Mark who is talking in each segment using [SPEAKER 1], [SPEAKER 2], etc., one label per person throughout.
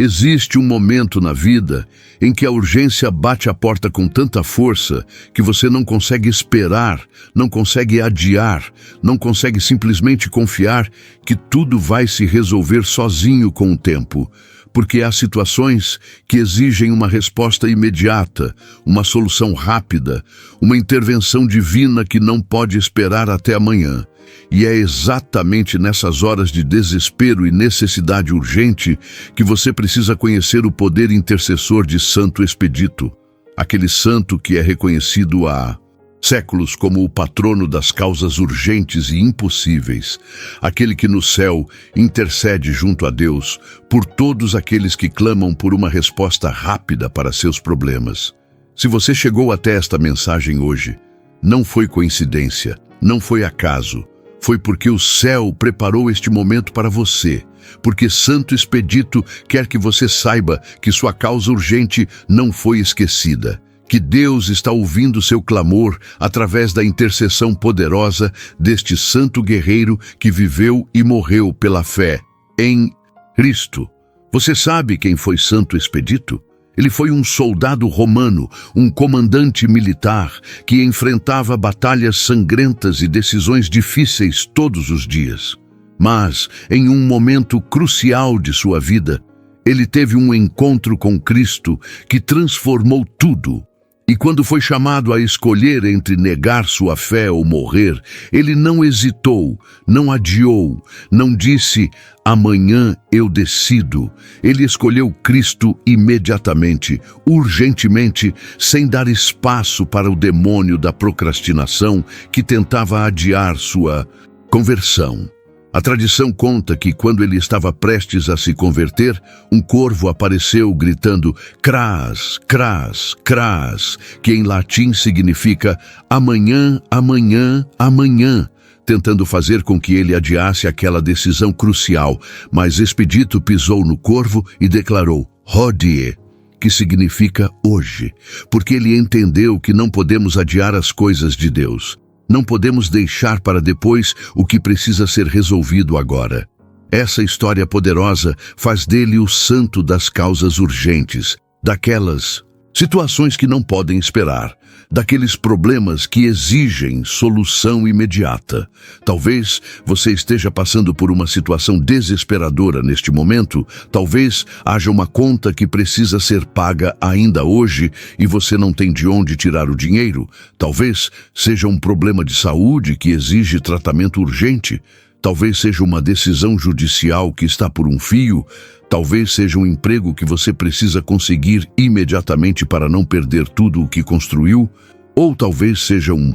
[SPEAKER 1] Existe um momento na vida em que a urgência bate a porta com tanta força que você não consegue esperar, não consegue adiar, não consegue simplesmente confiar que tudo vai se resolver sozinho com o tempo. Porque há situações que exigem uma resposta imediata, uma solução rápida, uma intervenção divina que não pode esperar até amanhã. E é exatamente nessas horas de desespero e necessidade urgente que você precisa conhecer o poder intercessor de Santo Expedito, aquele santo que é reconhecido há séculos como o patrono das causas urgentes e impossíveis, aquele que no céu intercede junto a Deus por todos aqueles que clamam por uma resposta rápida para seus problemas. Se você chegou até esta mensagem hoje, não foi coincidência, não foi acaso, foi porque o céu preparou este momento para você, porque Santo Expedito quer que você saiba que sua causa urgente não foi esquecida, que Deus está ouvindo seu clamor através da intercessão poderosa deste santo guerreiro que viveu e morreu pela fé em Cristo. Você sabe quem foi Santo Expedito? Ele foi um soldado romano, um comandante militar que enfrentava batalhas sangrentas e decisões difíceis todos os dias. Mas, em um momento crucial de sua vida, ele teve um encontro com Cristo que transformou tudo. E quando foi chamado a escolher entre negar sua fé ou morrer, ele não hesitou, não adiou, não disse, amanhã eu decido. Ele escolheu Cristo imediatamente, urgentemente, sem dar espaço para o demônio da procrastinação que tentava adiar sua conversão. A tradição conta que quando ele estava prestes a se converter, um corvo apareceu gritando "Cras, cras, cras", que em latim significa amanhã, amanhã, amanhã, tentando fazer com que ele adiasse aquela decisão crucial. Mas Expedito pisou no corvo e declarou "Hodie", que significa hoje, porque ele entendeu que não podemos adiar as coisas de Deus. Não podemos deixar para depois o que precisa ser resolvido agora. Essa história poderosa faz dele o santo das causas urgentes, daquelas situações que não podem esperar, daqueles problemas que exigem solução imediata. Talvez você esteja passando por uma situação desesperadora neste momento, talvez haja uma conta que precisa ser paga ainda hoje e você não tem de onde tirar o dinheiro, talvez seja um problema de saúde que exige tratamento urgente, talvez seja uma decisão judicial que está por um fio, talvez seja um emprego que você precisa conseguir imediatamente para não perder tudo o que construiu, ou talvez seja um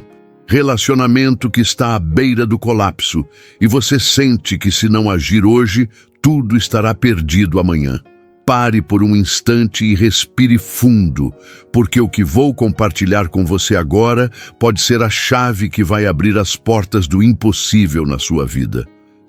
[SPEAKER 1] relacionamento que está à beira do colapso e você sente que se não agir hoje, tudo estará perdido amanhã. Pare por um instante e respire fundo, porque o que vou compartilhar com você agora pode ser a chave que vai abrir as portas do impossível na sua vida.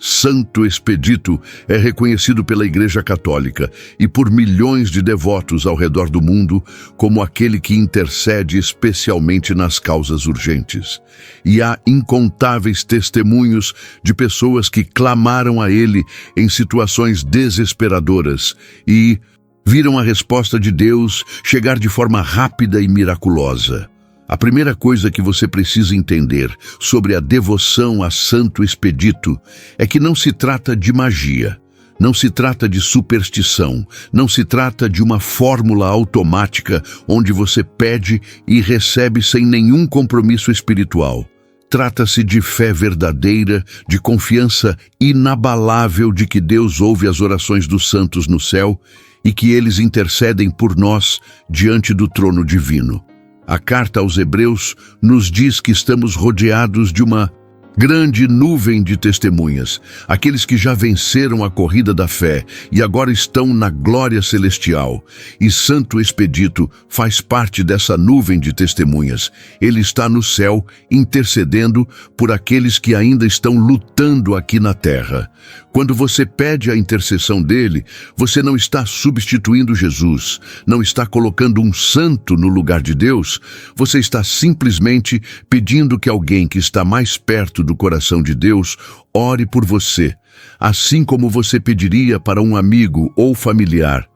[SPEAKER 1] Santo Expedito é reconhecido pela Igreja Católica e por milhões de devotos ao redor do mundo como aquele que intercede especialmente nas causas urgentes. E há incontáveis testemunhos de pessoas que clamaram a ele em situações desesperadoras e viram a resposta de Deus chegar de forma rápida e miraculosa. A primeira coisa que você precisa entender sobre a devoção a Santo Expedito é que não se trata de magia, não se trata de superstição, não se trata de uma fórmula automática onde você pede e recebe sem nenhum compromisso espiritual. Trata-se de fé verdadeira, de confiança inabalável de que Deus ouve as orações dos santos no céu e que eles intercedem por nós diante do trono divino. A carta aos Hebreus nos diz que estamos rodeados de uma grande nuvem de testemunhas, aqueles que já venceram a corrida da fé e agora estão na glória celestial. E Santo Expedito faz parte dessa nuvem de testemunhas. Ele está no céu intercedendo por aqueles que ainda estão lutando aqui na terra. Quando você pede a intercessão dele, você não está substituindo Jesus, não está colocando um santo no lugar de Deus, você está simplesmente pedindo que alguém que está mais perto do coração de Deus ore por você, assim como você pediria para um amigo ou familiar.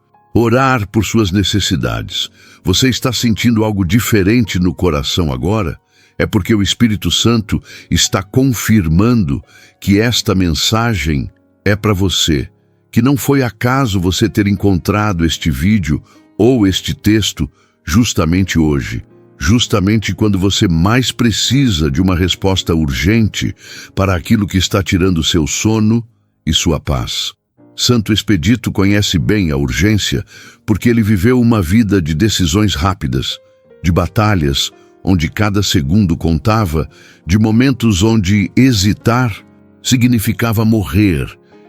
[SPEAKER 1] Orar por suas necessidades. Você está sentindo algo diferente no coração agora? É porque o Espírito Santo está confirmando que esta mensagem é para você, que não foi acaso você ter encontrado este vídeo ou este texto justamente hoje, justamente quando você mais precisa de uma resposta urgente para aquilo que está tirando seu sono e sua paz. Santo Expedito conhece bem a urgência porque ele viveu uma vida de decisões rápidas, de batalhas onde cada segundo contava, de momentos onde hesitar significava morrer,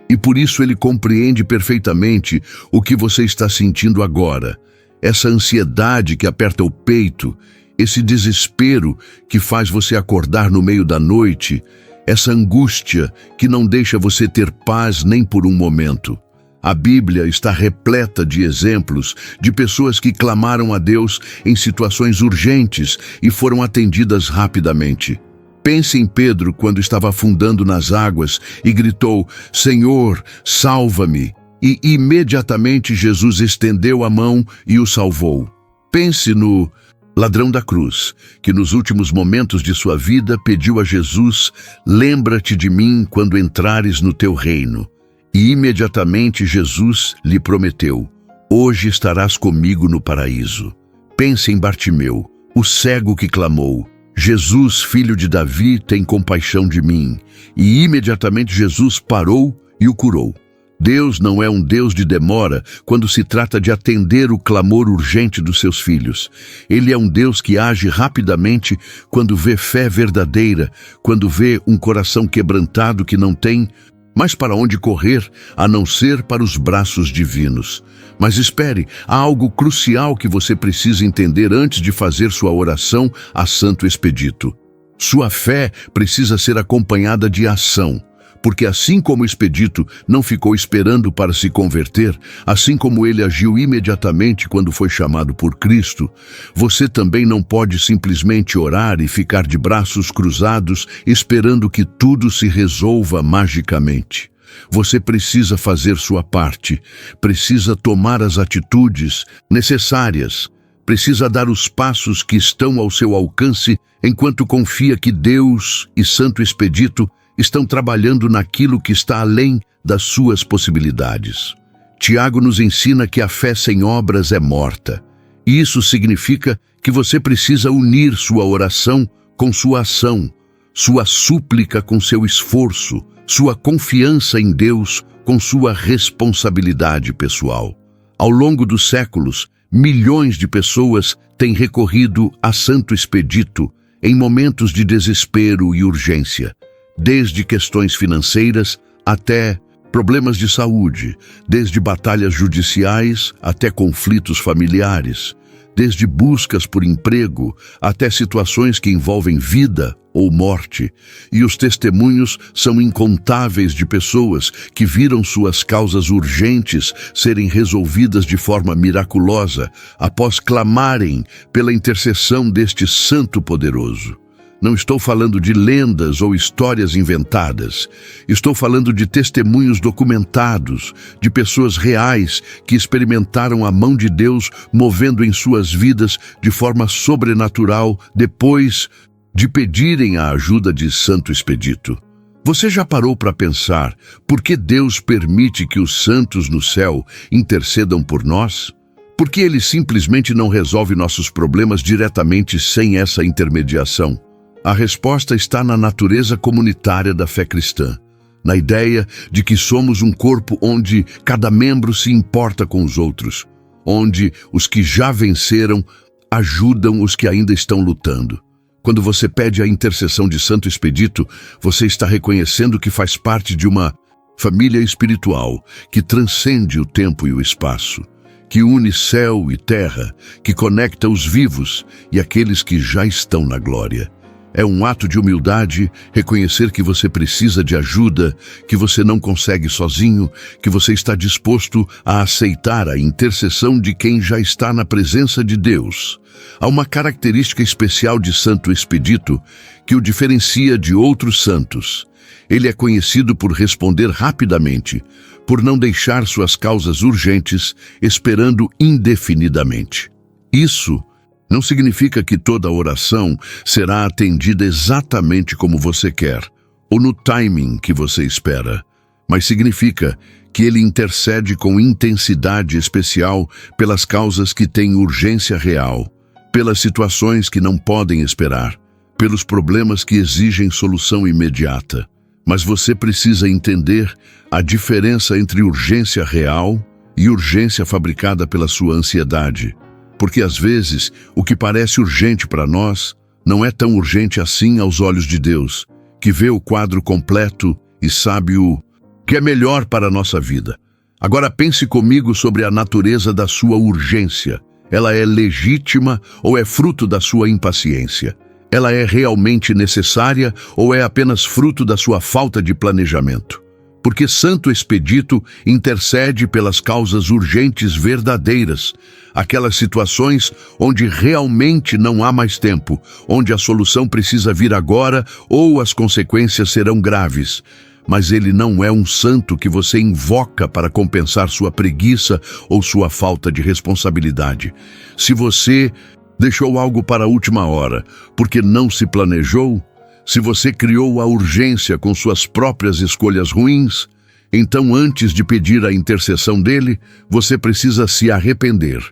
[SPEAKER 1] e por isso ele compreende perfeitamente o que você está sentindo agora, essa ansiedade que aperta o peito, esse desespero que faz você acordar no meio da noite, essa angústia que não deixa você ter paz nem por um momento. A Bíblia está repleta de exemplos de pessoas que clamaram a Deus em situações urgentes e foram atendidas rapidamente. Pense em Pedro quando estava afundando nas águas e gritou: "Senhor, salva-me!" E imediatamente Jesus estendeu a mão e o salvou. Pense no ladrão da cruz, que nos últimos momentos de sua vida pediu a Jesus: "Lembra-te de mim quando entrares no teu reino." E imediatamente Jesus lhe prometeu: "Hoje estarás comigo no paraíso." Pense em Bartimeu, o cego que clamou: "Jesus, filho de Davi, tem compaixão de mim." E imediatamente Jesus parou e o curou. Deus não é um Deus de demora quando se trata de atender o clamor urgente dos seus filhos. Ele é um Deus que age rapidamente quando vê fé verdadeira, quando vê um coração quebrantado que não tem mas para onde correr, a não ser para os braços divinos. Mas espere, há algo crucial que você precisa entender antes de fazer sua oração a Santo Expedito. Sua fé precisa ser acompanhada de ação, porque assim como o Expedito não ficou esperando para se converter, assim como ele agiu imediatamente quando foi chamado por Cristo, você também não pode simplesmente orar e ficar de braços cruzados esperando que tudo se resolva magicamente. Você precisa fazer sua parte, precisa tomar as atitudes necessárias, precisa dar os passos que estão ao seu alcance enquanto confia que Deus e Santo Expedito estão trabalhando naquilo que está além das suas possibilidades. Tiago nos ensina que a fé sem obras é morta. E isso significa que você precisa unir sua oração com sua ação, sua súplica com seu esforço, sua confiança em Deus com sua responsabilidade pessoal. Ao longo dos séculos, milhões de pessoas têm recorrido a Santo Expedito em momentos de desespero e urgência. Desde questões financeiras até problemas de saúde, desde batalhas judiciais até conflitos familiares, desde buscas por emprego até situações que envolvem vida ou morte. E os testemunhos são incontáveis de pessoas que viram suas causas urgentes serem resolvidas de forma miraculosa após clamarem pela intercessão deste Santo poderoso. Não estou falando de lendas ou histórias inventadas. Estou falando de testemunhos documentados, de pessoas reais que experimentaram a mão de Deus movendo em suas vidas de forma sobrenatural depois de pedirem a ajuda de Santo Expedito. Você já parou para pensar por que Deus permite que os santos no céu intercedam por nós? Por que Ele simplesmente não resolve nossos problemas diretamente sem essa intermediação? A resposta está na natureza comunitária da fé cristã, na ideia de que somos um corpo onde cada membro se importa com os outros, onde os que já venceram ajudam os que ainda estão lutando. Quando você pede a intercessão de Santo Expedito, você está reconhecendo que faz parte de uma família espiritual que transcende o tempo e o espaço, que une céu e terra, que conecta os vivos e aqueles que já estão na glória. É um ato de humildade reconhecer que você precisa de ajuda, que você não consegue sozinho, que você está disposto a aceitar a intercessão de quem já está na presença de Deus. Há uma característica especial de Santo Expedito que o diferencia de outros santos. Ele é conhecido por responder rapidamente, por não deixar suas causas urgentes esperando indefinidamente. Isso não significa que toda oração será atendida exatamente como você quer, ou no timing que você espera, mas significa que ele intercede com intensidade especial pelas causas que têm urgência real, pelas situações que não podem esperar, pelos problemas que exigem solução imediata. Mas você precisa entender a diferença entre urgência real e urgência fabricada pela sua ansiedade. Porque às vezes o que parece urgente para nós não é tão urgente assim aos olhos de Deus, que vê o quadro completo e sabe o que é melhor para a nossa vida. Agora pense comigo sobre a natureza da sua urgência. Ela é legítima ou é fruto da sua impaciência? Ela é realmente necessária ou é apenas fruto da sua falta de planejamento? Porque Santo Expedito intercede pelas causas urgentes verdadeiras, aquelas situações onde realmente não há mais tempo, onde a solução precisa vir agora ou as consequências serão graves. Mas ele não é um santo que você invoca para compensar sua preguiça ou sua falta de responsabilidade. Se você deixou algo para a última hora porque não se planejou, se você criou a urgência com suas próprias escolhas ruins, então antes de pedir a intercessão dele, você precisa se arrepender,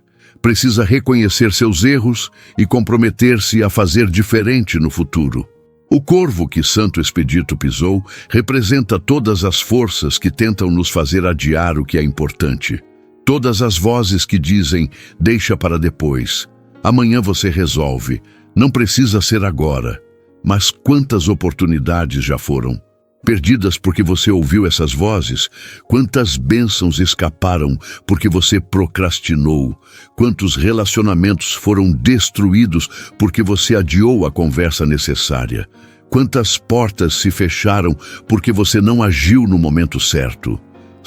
[SPEAKER 1] precisa reconhecer seus erros e comprometer-se a fazer diferente no futuro. O corvo que Santo Expedito pisou representa todas as forças que tentam nos fazer adiar o que é importante. Todas as vozes que dizem, deixa para depois. Amanhã você resolve. Não precisa ser agora. Mas quantas oportunidades já foram perdidas porque você ouviu essas vozes? Quantas bênçãos escaparam porque você procrastinou? Quantos relacionamentos foram destruídos porque você adiou a conversa necessária? Quantas portas se fecharam porque você não agiu no momento certo?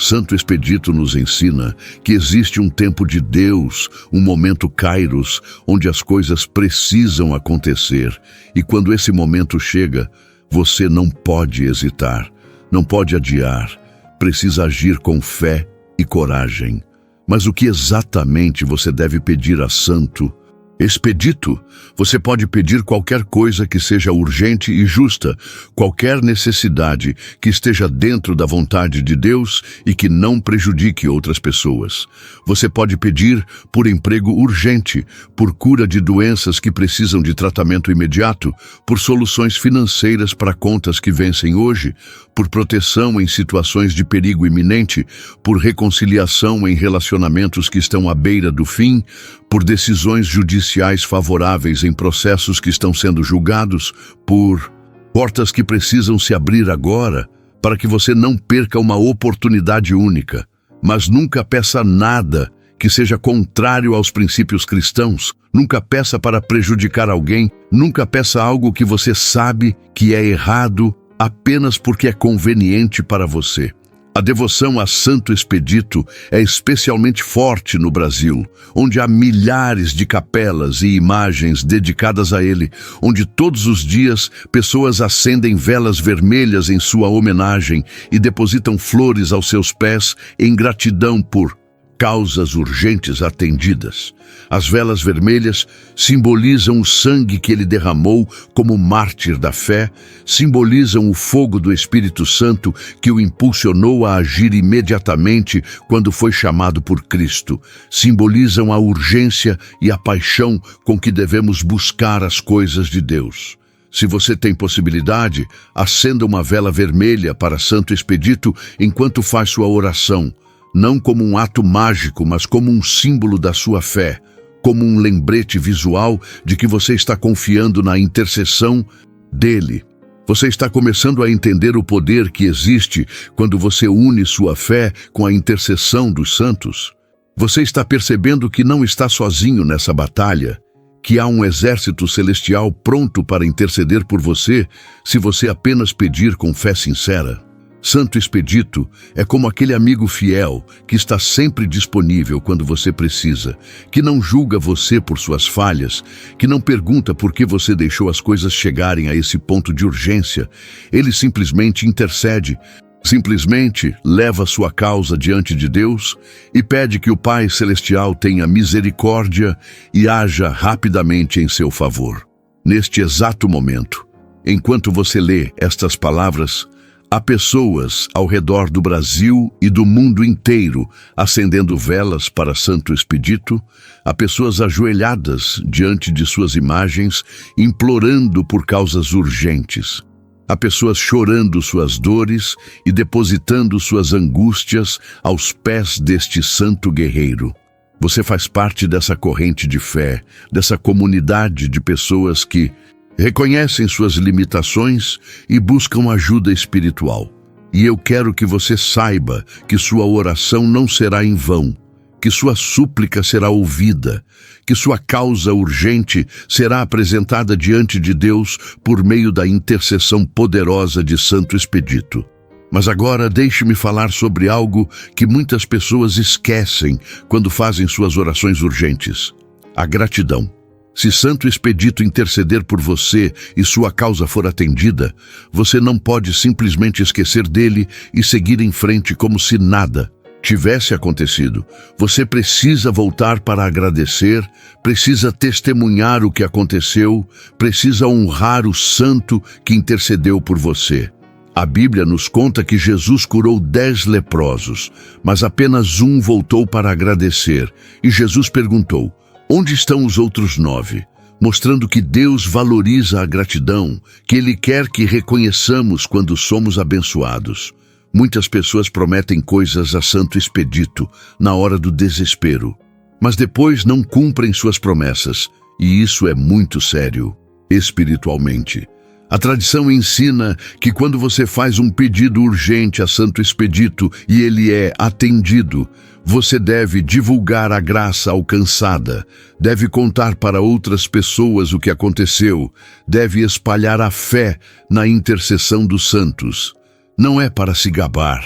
[SPEAKER 1] Santo Expedito nos ensina que existe um tempo de Deus, um momento kairos, onde as coisas precisam acontecer. E quando esse momento chega, você não pode hesitar, não pode adiar, precisa agir com fé e coragem. Mas o que exatamente você deve pedir a Santo Expedito? Você pode pedir qualquer coisa que seja urgente e justa, qualquer necessidade que esteja dentro da vontade de Deus e que não prejudique outras pessoas. Você pode pedir por emprego urgente, por cura de doenças que precisam de tratamento imediato, por soluções financeiras para contas que vencem hoje, por proteção em situações de perigo iminente, por reconciliação em relacionamentos que estão à beira do fim, por decisões judiciais favoráveis em processos que estão sendo julgados, por portas que precisam se abrir agora, para que você não perca uma oportunidade única. Mas nunca peça nada que seja contrário aos princípios cristãos. Nunca peça para prejudicar alguém. Nunca peça algo que você sabe que é errado apenas porque é conveniente para você. A devoção a Santo Expedito é especialmente forte no Brasil, onde há milhares de capelas e imagens dedicadas a ele, onde todos os dias pessoas acendem velas vermelhas em sua homenagem e depositam flores aos seus pés em gratidão por causas urgentes atendidas. As velas vermelhas simbolizam o sangue que ele derramou como mártir da fé, simbolizam o fogo do Espírito Santo que o impulsionou a agir imediatamente quando foi chamado por Cristo, simbolizam a urgência e a paixão com que devemos buscar as coisas de Deus. Se você tem possibilidade, acenda uma vela vermelha para Santo Expedito enquanto faz sua oração, não como um ato mágico, mas como um símbolo da sua fé, como um lembrete visual de que você está confiando na intercessão dele. Você está começando a entender o poder que existe quando você une sua fé com a intercessão dos santos? Você está percebendo que não está sozinho nessa batalha, que há um exército celestial pronto para interceder por você se você apenas pedir com fé sincera? Santo Expedito é como aquele amigo fiel que está sempre disponível quando você precisa, que não julga você por suas falhas, que não pergunta por que você deixou as coisas chegarem a esse ponto de urgência. Ele simplesmente intercede, Simplesmente leva sua causa diante de Deus e pede que o Pai Celestial tenha misericórdia e haja rapidamente em seu favor. Neste exato momento, enquanto você lê estas palavras, há pessoas ao redor do Brasil e do mundo inteiro acendendo velas para Santo Expedito, há pessoas ajoelhadas diante de suas imagens, implorando por causas urgentes. Há pessoas chorando suas dores e depositando suas angústias aos pés deste santo guerreiro. Você faz parte dessa corrente de fé, dessa comunidade de pessoas que reconhecem suas limitações e buscam ajuda espiritual. E eu quero que você saiba que sua oração não será em vão, que sua súplica será ouvida, que sua causa urgente será apresentada diante de Deus por meio da intercessão poderosa de Santo Expedito. Mas agora deixe-me falar sobre algo que muitas pessoas esquecem quando fazem suas orações urgentes: a gratidão. Se Santo Expedito interceder por você e sua causa for atendida, você não pode simplesmente esquecer dele e seguir em frente como se nada tivesse acontecido. Você precisa voltar para agradecer, precisa testemunhar o que aconteceu, precisa honrar o santo que intercedeu por você. A Bíblia nos conta que Jesus curou 10 leprosos, mas apenas um voltou para agradecer. E Jesus perguntou: onde estão os outros 9? Mostrando que Deus valoriza a gratidão, que Ele quer que reconheçamos quando somos abençoados. Muitas pessoas prometem coisas a Santo Expedito na hora do desespero, mas depois não cumprem suas promessas, e isso é muito sério, espiritualmente. A tradição ensina que quando você faz um pedido urgente a Santo Expedito e ele é atendido, você deve divulgar a graça alcançada, deve contar para outras pessoas o que aconteceu, deve espalhar a fé na intercessão dos santos. Não é para se gabar,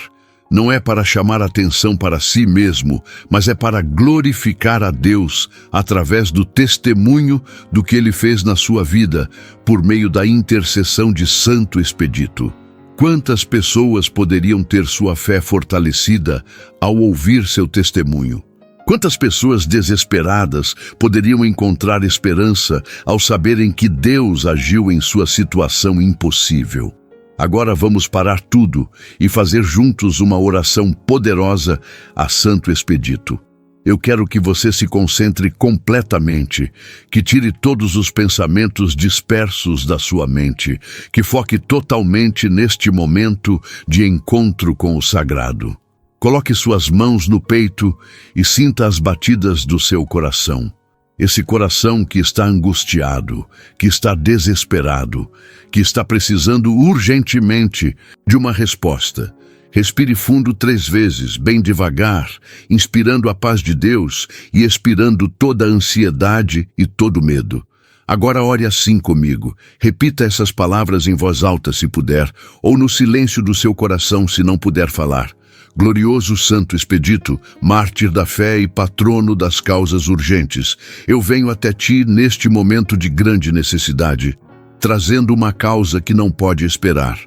[SPEAKER 1] não é para chamar atenção para si mesmo, mas é para glorificar a Deus através do testemunho do que Ele fez na sua vida por meio da intercessão de Santo Expedito. Quantas pessoas poderiam ter sua fé fortalecida ao ouvir seu testemunho? Quantas pessoas desesperadas poderiam encontrar esperança ao saberem que Deus agiu em sua situação impossível? Agora vamos parar tudo e fazer juntos uma oração poderosa a Santo Expedito. Eu quero que você se concentre completamente, que tire todos os pensamentos dispersos da sua mente, que foque totalmente neste momento de encontro com o sagrado. Coloque suas mãos no peito e sinta as batidas do seu coração. Esse coração que está angustiado, que está desesperado, que está precisando urgentemente de uma resposta. Respire fundo 3 vezes, bem devagar, inspirando a paz de Deus e expirando toda a ansiedade e todo o medo. Agora ore assim comigo. Repita essas palavras em voz alta se puder, ou no silêncio do seu coração se não puder falar. Glorioso Santo Expedito, mártir da fé e patrono das causas urgentes, eu venho até ti neste momento de grande necessidade, trazendo uma causa que não pode esperar,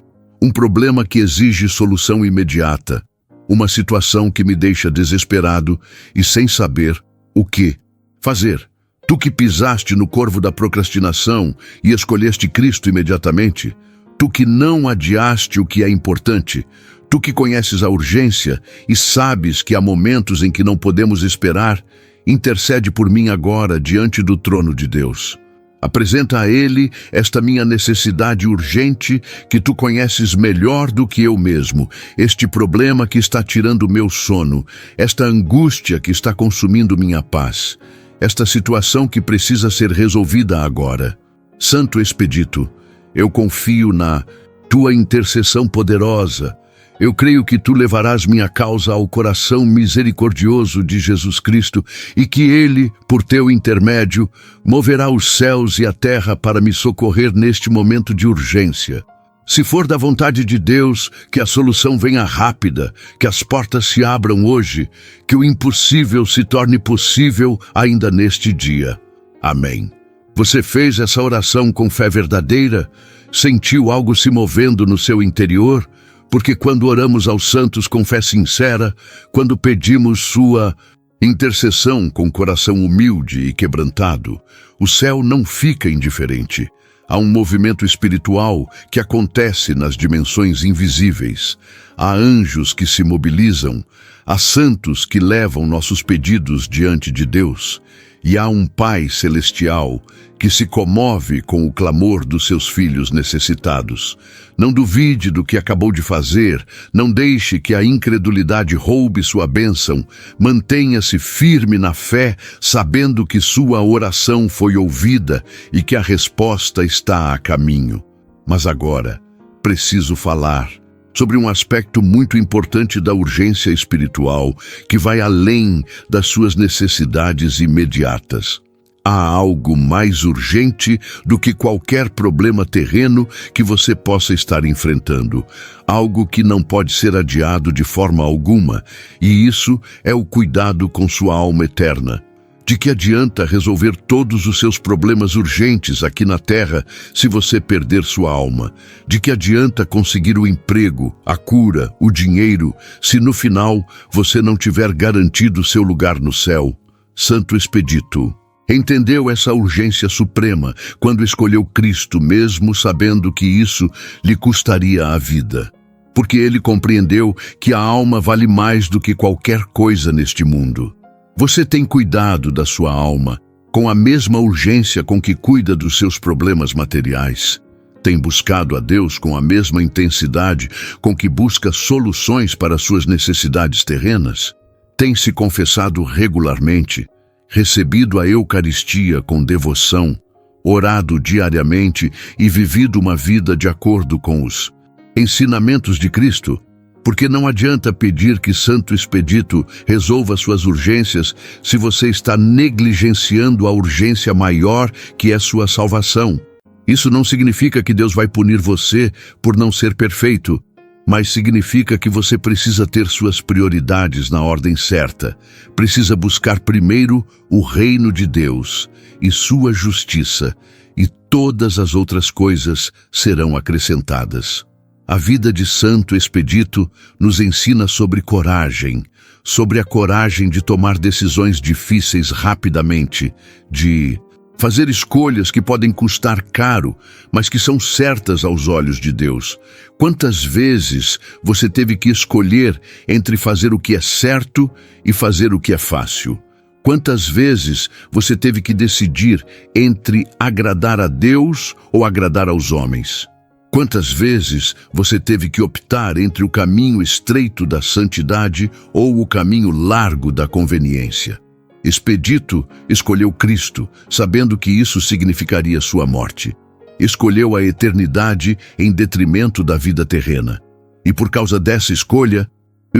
[SPEAKER 1] um problema que exige solução imediata, uma situação que me deixa desesperado e sem saber o que fazer. Tu que pisaste no corvo da procrastinação e escolheste Cristo imediatamente, tu que não adiaste o que é importante, tu que conheces a urgência e sabes que há momentos em que não podemos esperar, intercede por mim agora diante do trono de Deus. Apresenta a Ele esta minha necessidade urgente que tu conheces melhor do que eu mesmo, este problema que está tirando o meu sono, esta angústia que está consumindo minha paz, esta situação que precisa ser resolvida agora. Santo Expedito, eu confio na tua intercessão poderosa. Eu creio que tu levarás minha causa ao coração misericordioso de Jesus Cristo e que Ele, por teu intermédio, moverá os céus e a terra para me socorrer neste momento de urgência. Se for da vontade de Deus, que a solução venha rápida, que as portas se abram hoje, que o impossível se torne possível ainda neste dia. Amém. Você fez essa oração com fé verdadeira? Sentiu algo se movendo no seu interior? porque quando oramos aos santos com fé sincera, quando pedimos sua intercessão com coração humilde e quebrantado, o céu não fica indiferente. Há um movimento espiritual que acontece nas dimensões invisíveis. Há anjos que se mobilizam, há santos que levam nossos pedidos diante de Deus, e há um Pai celestial que se comove com o clamor dos seus filhos necessitados. Não duvide do que acabou de fazer, não deixe que a incredulidade roube sua bênção. Mantenha-se firme na fé, sabendo que sua oração foi ouvida e que a resposta está a caminho. Mas agora, preciso falar sobre um aspecto muito importante da urgência espiritual, que vai além das suas necessidades imediatas. Há algo mais urgente do que qualquer problema terreno que você possa estar enfrentando. Algo que não pode ser adiado de forma alguma, e isso é o cuidado com sua alma eterna. De que adianta resolver todos os seus problemas urgentes aqui na Terra se você perder sua alma? De que adianta conseguir o emprego, a cura, o dinheiro, se no final você não tiver garantido seu lugar no céu? Santo Expedito entendeu essa urgência suprema quando escolheu Cristo, mesmo sabendo que isso lhe custaria a vida. Porque ele compreendeu que a alma vale mais do que qualquer coisa neste mundo. Você tem cuidado da sua alma com a mesma urgência com que cuida dos seus problemas materiais? Tem buscado a Deus com a mesma intensidade com que busca soluções para suas necessidades terrenas? Tem se confessado regularmente, recebido a Eucaristia com devoção, orado diariamente e vivido uma vida de acordo com os ensinamentos de Cristo? Porque não adianta pedir que Santo Expedito resolva suas urgências se você está negligenciando a urgência maior que é sua salvação. Isso não significa que Deus vai punir você por não ser perfeito, mas significa que você precisa ter suas prioridades na ordem certa. Precisa buscar primeiro o reino de Deus e sua justiça, e todas as outras coisas serão acrescentadas. A vida de Santo Expedito nos ensina sobre coragem, sobre a coragem de tomar decisões difíceis rapidamente, de fazer escolhas que podem custar caro, mas que são certas aos olhos de Deus. Quantas vezes você teve que escolher entre fazer o que é certo e fazer o que é fácil? Quantas vezes você teve que decidir entre agradar a Deus ou agradar aos homens? Quantas vezes você teve que optar entre o caminho estreito da santidade ou o caminho largo da conveniência? Expedito escolheu Cristo, sabendo que isso significaria sua morte. Escolheu a eternidade em detrimento da vida terrena. E por causa dessa escolha,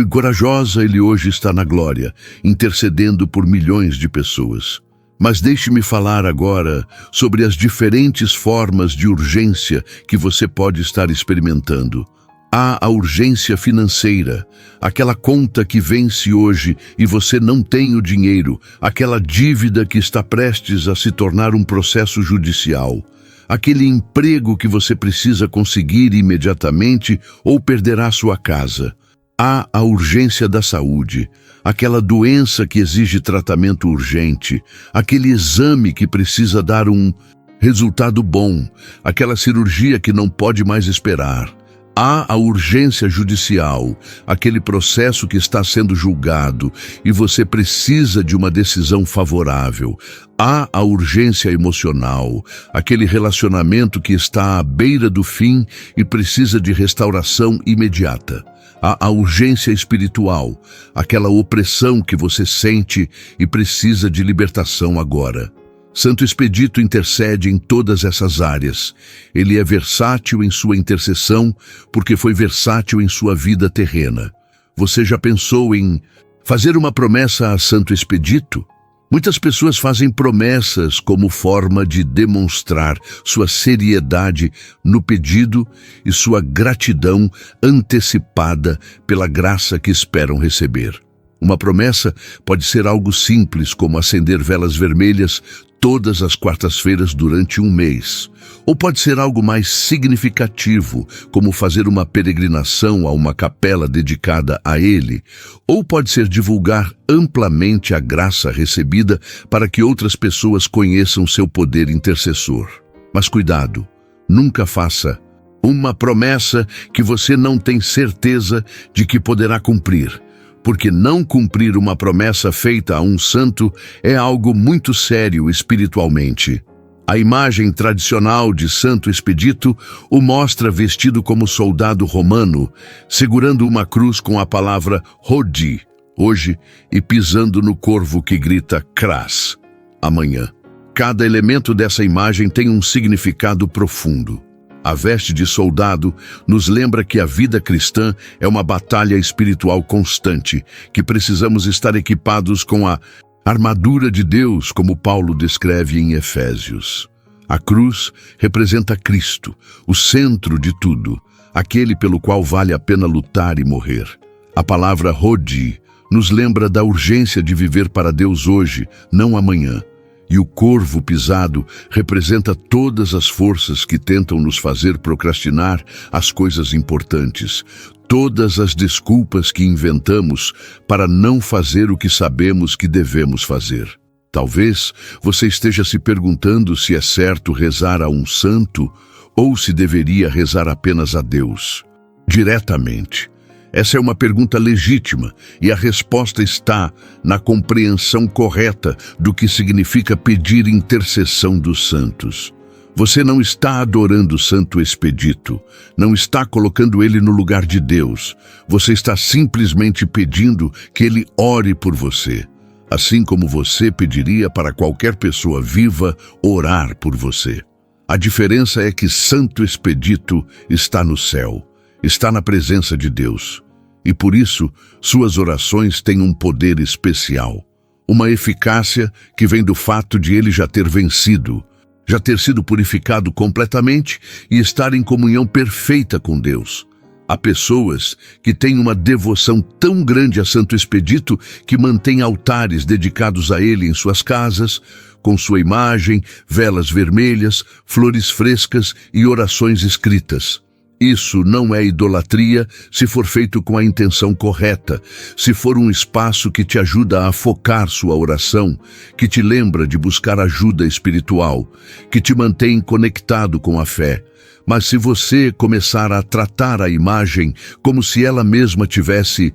[SPEAKER 1] corajosa, ele hoje está na glória, intercedendo por milhões de pessoas. Mas deixe-me falar agora sobre as diferentes formas de urgência que você pode estar experimentando. Há a urgência financeira, aquela conta que vence hoje e você não tem o dinheiro, aquela dívida que está prestes a se tornar um processo judicial, aquele emprego que você precisa conseguir imediatamente ou perderá sua casa. Há a urgência da saúde, aquela doença que exige tratamento urgente, aquele exame que precisa dar um resultado bom, aquela cirurgia que não pode mais esperar. Há a urgência judicial, aquele processo que está sendo julgado e você precisa de uma decisão favorável. Há a urgência emocional, aquele relacionamento que está à beira do fim e precisa de restauração imediata. Há a urgência espiritual, aquela opressão que você sente e precisa de libertação agora. Santo Expedito intercede em todas essas áreas. Ele é versátil em sua intercessão, porque foi versátil em sua vida terrena. Você já pensou em fazer uma promessa a Santo Expedito? Muitas pessoas fazem promessas como forma de demonstrar sua seriedade no pedido e sua gratidão antecipada pela graça que esperam receber. Uma promessa pode ser algo simples, como acender velas vermelhas todas as quartas-feiras durante um mês. Ou pode ser algo mais significativo, como fazer uma peregrinação a uma capela dedicada a ele. Ou pode ser divulgar amplamente a graça recebida para que outras pessoas conheçam seu poder intercessor. Mas cuidado, nunca faça uma promessa que você não tem certeza de que poderá cumprir. Porque não cumprir uma promessa feita a um santo é algo muito sério espiritualmente. A imagem tradicional de Santo Expedito o mostra vestido como soldado romano, segurando uma cruz com a palavra Hodie, hoje, e pisando no corvo que grita Cras, amanhã. Cada elemento dessa imagem tem um significado profundo. A veste de soldado nos lembra que a vida cristã é uma batalha espiritual constante, que precisamos estar equipados com a armadura de Deus, como Paulo descreve em Efésios. A cruz representa Cristo, o centro de tudo, aquele pelo qual vale a pena lutar e morrer. A palavra Hodie nos lembra da urgência de viver para Deus hoje, não amanhã. E o corvo pisado representa todas as forças que tentam nos fazer procrastinar as coisas importantes, todas as desculpas que inventamos para não fazer o que sabemos que devemos fazer. Talvez você esteja se perguntando se é certo rezar a um santo ou se deveria rezar apenas a Deus, diretamente. Essa é uma pergunta legítima e a resposta está na compreensão correta do que significa pedir intercessão dos santos. Você não está adorando Santo Expedito, não está colocando ele no lugar de Deus. Você está simplesmente pedindo que ele ore por você, assim como você pediria para qualquer pessoa viva orar por você. A diferença é que Santo Expedito está no céu. Está na presença de Deus. E por isso, suas orações têm um poder especial. Uma eficácia que vem do fato de ele já ter vencido, já ter sido purificado completamente e estar em comunhão perfeita com Deus. Há pessoas que têm uma devoção tão grande a Santo Expedito que mantêm altares dedicados a ele em suas casas, com sua imagem, velas vermelhas, flores frescas e orações escritas. Isso não é idolatria se for feito com a intenção correta, se for um espaço que te ajuda a focar sua oração, que te lembra de buscar ajuda espiritual, que te mantém conectado com a fé. Mas se você começar a tratar a imagem como se ela mesma tivesse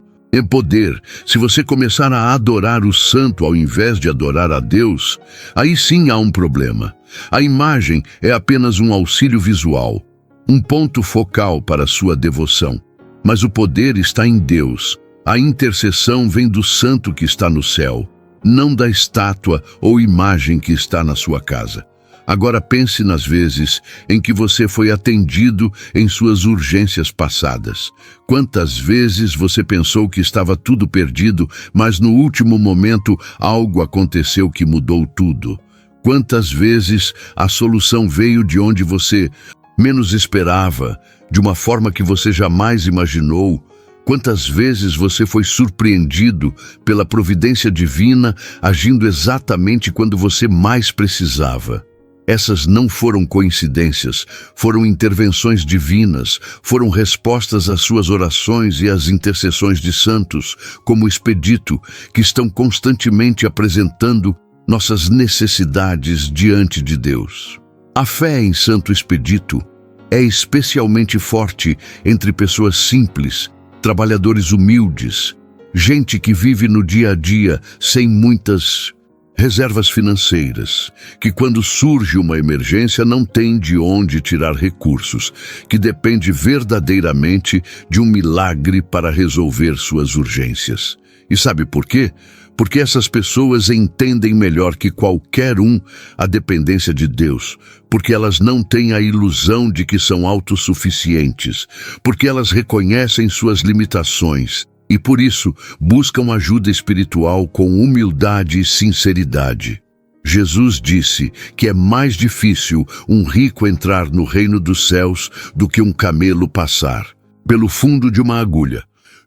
[SPEAKER 1] poder, se você começar a adorar o santo ao invés de adorar a Deus, aí sim há um problema. A imagem é apenas um auxílio visual, um ponto focal para sua devoção. Mas o poder está em Deus. A intercessão vem do santo que está no céu, não da estátua ou imagem que está na sua casa. Agora pense nas vezes em que você foi atendido em suas urgências passadas. Quantas vezes você pensou que estava tudo perdido, mas no último momento algo aconteceu que mudou tudo? Quantas vezes a solução veio de onde você menos esperava, de uma forma que você jamais imaginou? Quantas vezes você foi surpreendido pela providência divina, agindo exatamente quando você mais precisava? Essas não foram coincidências, foram intervenções divinas, foram respostas às suas orações e às intercessões de santos, como Expedito, que estão constantemente apresentando nossas necessidades diante de Deus. A fé em Santo Expedito é especialmente forte entre pessoas simples, trabalhadores humildes, gente que vive no dia a dia sem muitas reservas financeiras, que quando surge uma emergência não tem de onde tirar recursos, que depende verdadeiramente de um milagre para resolver suas urgências. E sabe por quê? Porque essas pessoas entendem melhor que qualquer um a dependência de Deus, porque elas não têm a ilusão de que são autossuficientes, porque elas reconhecem suas limitações e por isso buscam ajuda espiritual com humildade e sinceridade. Jesus disse que é mais difícil um rico entrar no reino dos céus do que um camelo passar pelo fundo de uma agulha.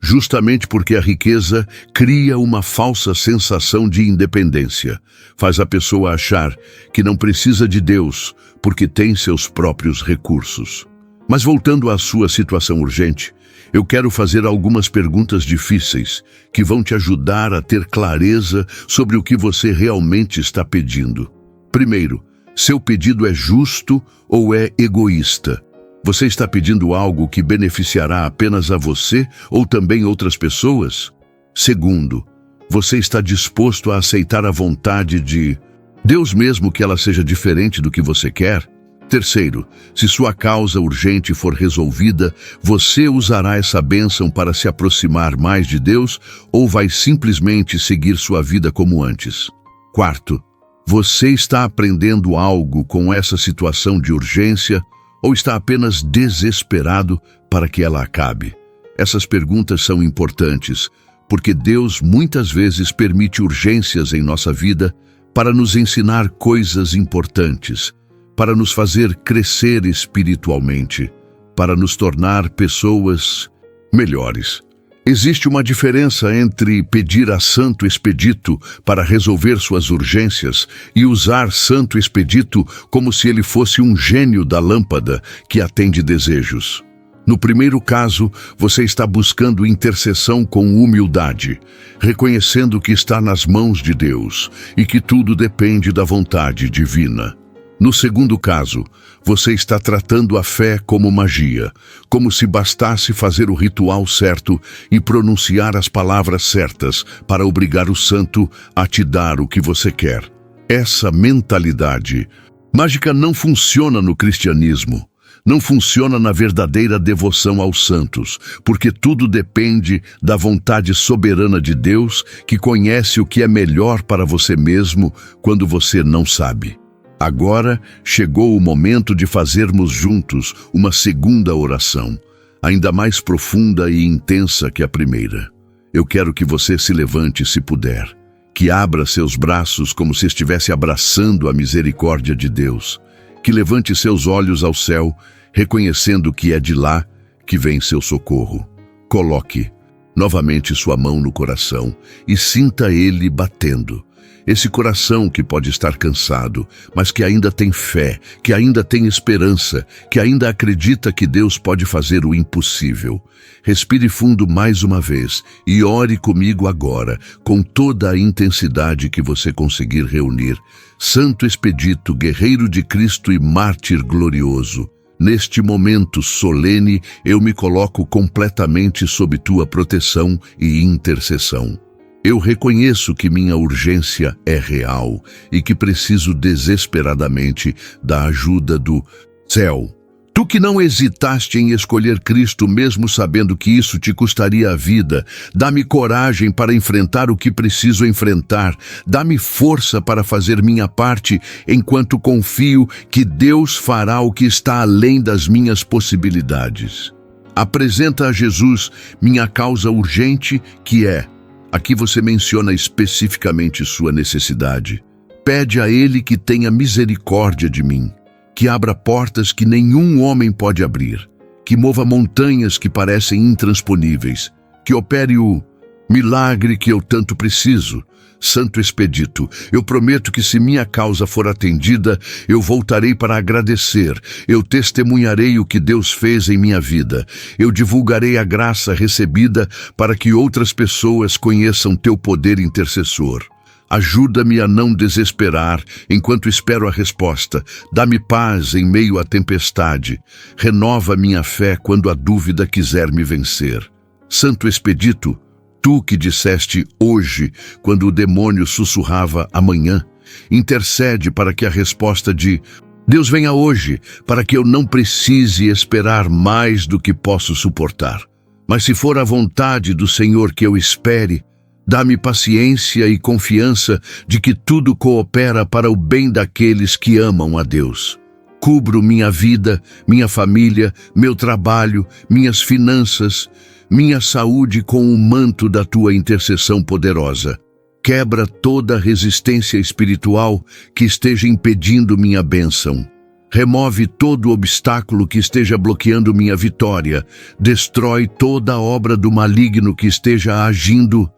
[SPEAKER 1] Justamente porque a riqueza cria uma falsa sensação de independência. Faz a pessoa achar que não precisa de Deus porque tem seus próprios recursos. Mas voltando à sua situação urgente, eu quero fazer algumas perguntas difíceis que vão te ajudar a ter clareza sobre o que você realmente está pedindo. Primeiro, seu pedido é justo ou é egoísta? Você está pedindo algo que beneficiará apenas a você ou também outras pessoas? Segundo, você está disposto a aceitar a vontade de Deus mesmo que ela seja diferente do que você quer? Terceiro, se sua causa urgente for resolvida, você usará essa bênção para se aproximar mais de Deus ou vai simplesmente seguir sua vida como antes? Quarto, você está aprendendo algo com essa situação de urgência ou está apenas desesperado para que ela acabe? Essas perguntas são importantes, porque Deus muitas vezes permite urgências em nossa vida para nos ensinar coisas importantes, para nos fazer crescer espiritualmente, para nos tornar pessoas melhores. Existe uma diferença entre pedir a Santo Expedito para resolver suas urgências e usar Santo Expedito como se ele fosse um gênio da lâmpada que atende desejos. No primeiro caso, você está buscando intercessão com humildade, reconhecendo que está nas mãos de Deus e que tudo depende da vontade divina. No segundo caso, você está tratando a fé como magia, como se bastasse fazer o ritual certo e pronunciar as palavras certas para obrigar o santo a te dar o que você quer. Essa mentalidade mágica não funciona no cristianismo. Não funciona na verdadeira devoção aos santos, porque tudo depende da vontade soberana de Deus, que conhece o que é melhor para você mesmo quando você não sabe. Agora chegou o momento de fazermos juntos uma segunda oração, ainda mais profunda e intensa que a primeira. Eu quero que você se levante se puder, que abra seus braços como se estivesse abraçando a misericórdia de Deus, que levante seus olhos ao céu, reconhecendo que é de lá que vem seu socorro. Coloque novamente sua mão no coração e sinta ele batendo. Esse coração que pode estar cansado, mas que ainda tem fé, que ainda tem esperança, que ainda acredita que Deus pode fazer o impossível. Respire fundo mais uma vez e ore comigo agora, com toda a intensidade que você conseguir reunir. Santo Expedito, guerreiro de Cristo e mártir glorioso, neste momento solene, eu me coloco completamente sob tua proteção e intercessão. Eu reconheço que minha urgência é real e que preciso desesperadamente da ajuda do céu. Tu que não hesitaste em escolher Cristo mesmo sabendo que isso te custaria a vida, dá-me coragem para enfrentar o que preciso enfrentar, dá-me força para fazer minha parte enquanto confio que Deus fará o que está além das minhas possibilidades. Apresenta a Jesus minha causa urgente, que é: aqui você menciona especificamente sua necessidade. Pede a Ele que tenha misericórdia de mim, que abra portas que nenhum homem pode abrir, que mova montanhas que parecem intransponíveis, que opere o milagre que eu tanto preciso. Santo Expedito, eu prometo que se minha causa for atendida, eu voltarei para agradecer, eu testemunharei o que Deus fez em minha vida, eu divulgarei a graça recebida para que outras pessoas conheçam teu poder intercessor. Ajuda-me a não desesperar enquanto espero a resposta, dá-me paz em meio à tempestade, renova minha fé quando a dúvida quiser me vencer. Santo Expedito, tu que disseste hoje, quando o demônio sussurrava amanhã, intercede para que a resposta de Deus venha hoje, para que eu não precise esperar mais do que posso suportar. Mas se for a vontade do Senhor que eu espere, dá-me paciência e confiança de que tudo coopera para o bem daqueles que amam a Deus. Cubro minha vida, minha família, meu trabalho, minhas finanças, minha saúde com o manto da tua intercessão poderosa. Quebra toda resistência espiritual que esteja impedindo minha bênção. Remove todo obstáculo que esteja bloqueando minha vitória. Destrói toda a obra do maligno que esteja agindo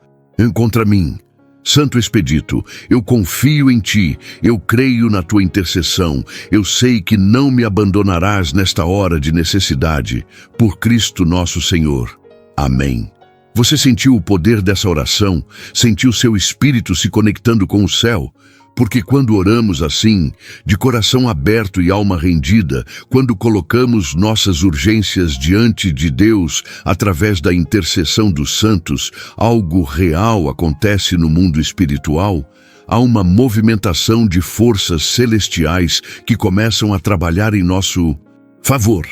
[SPEAKER 1] contra mim. Santo Expedito, eu confio em Ti, eu creio na Tua intercessão, eu sei que não me abandonarás nesta hora de necessidade, por Cristo nosso Senhor. Amém. Você sentiu o poder dessa oração? Sentiu seu espírito se conectando com o céu? Porque quando oramos assim, de coração aberto e alma rendida, quando colocamos nossas urgências diante de Deus através da intercessão dos santos, algo real acontece no mundo espiritual. Há uma movimentação de forças celestiais que começam a trabalhar em nosso favor.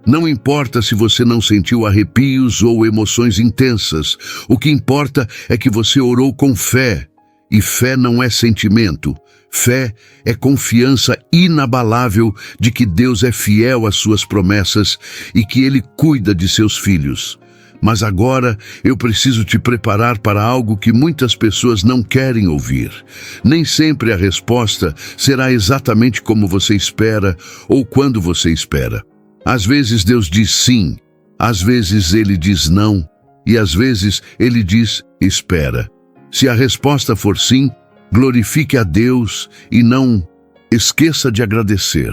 [SPEAKER 1] Não importa se você não sentiu arrepios ou emoções intensas, o que importa é que você orou com fé. E fé não é sentimento. Fé é confiança inabalável de que Deus é fiel às suas promessas e que Ele cuida de seus filhos. Mas agora eu preciso te preparar para algo que muitas pessoas não querem ouvir. Nem sempre a resposta será exatamente como você espera ou quando você espera. Às vezes Deus diz sim, às vezes Ele diz não e às vezes Ele diz espera. Se a resposta for sim, glorifique a Deus e não esqueça de agradecer.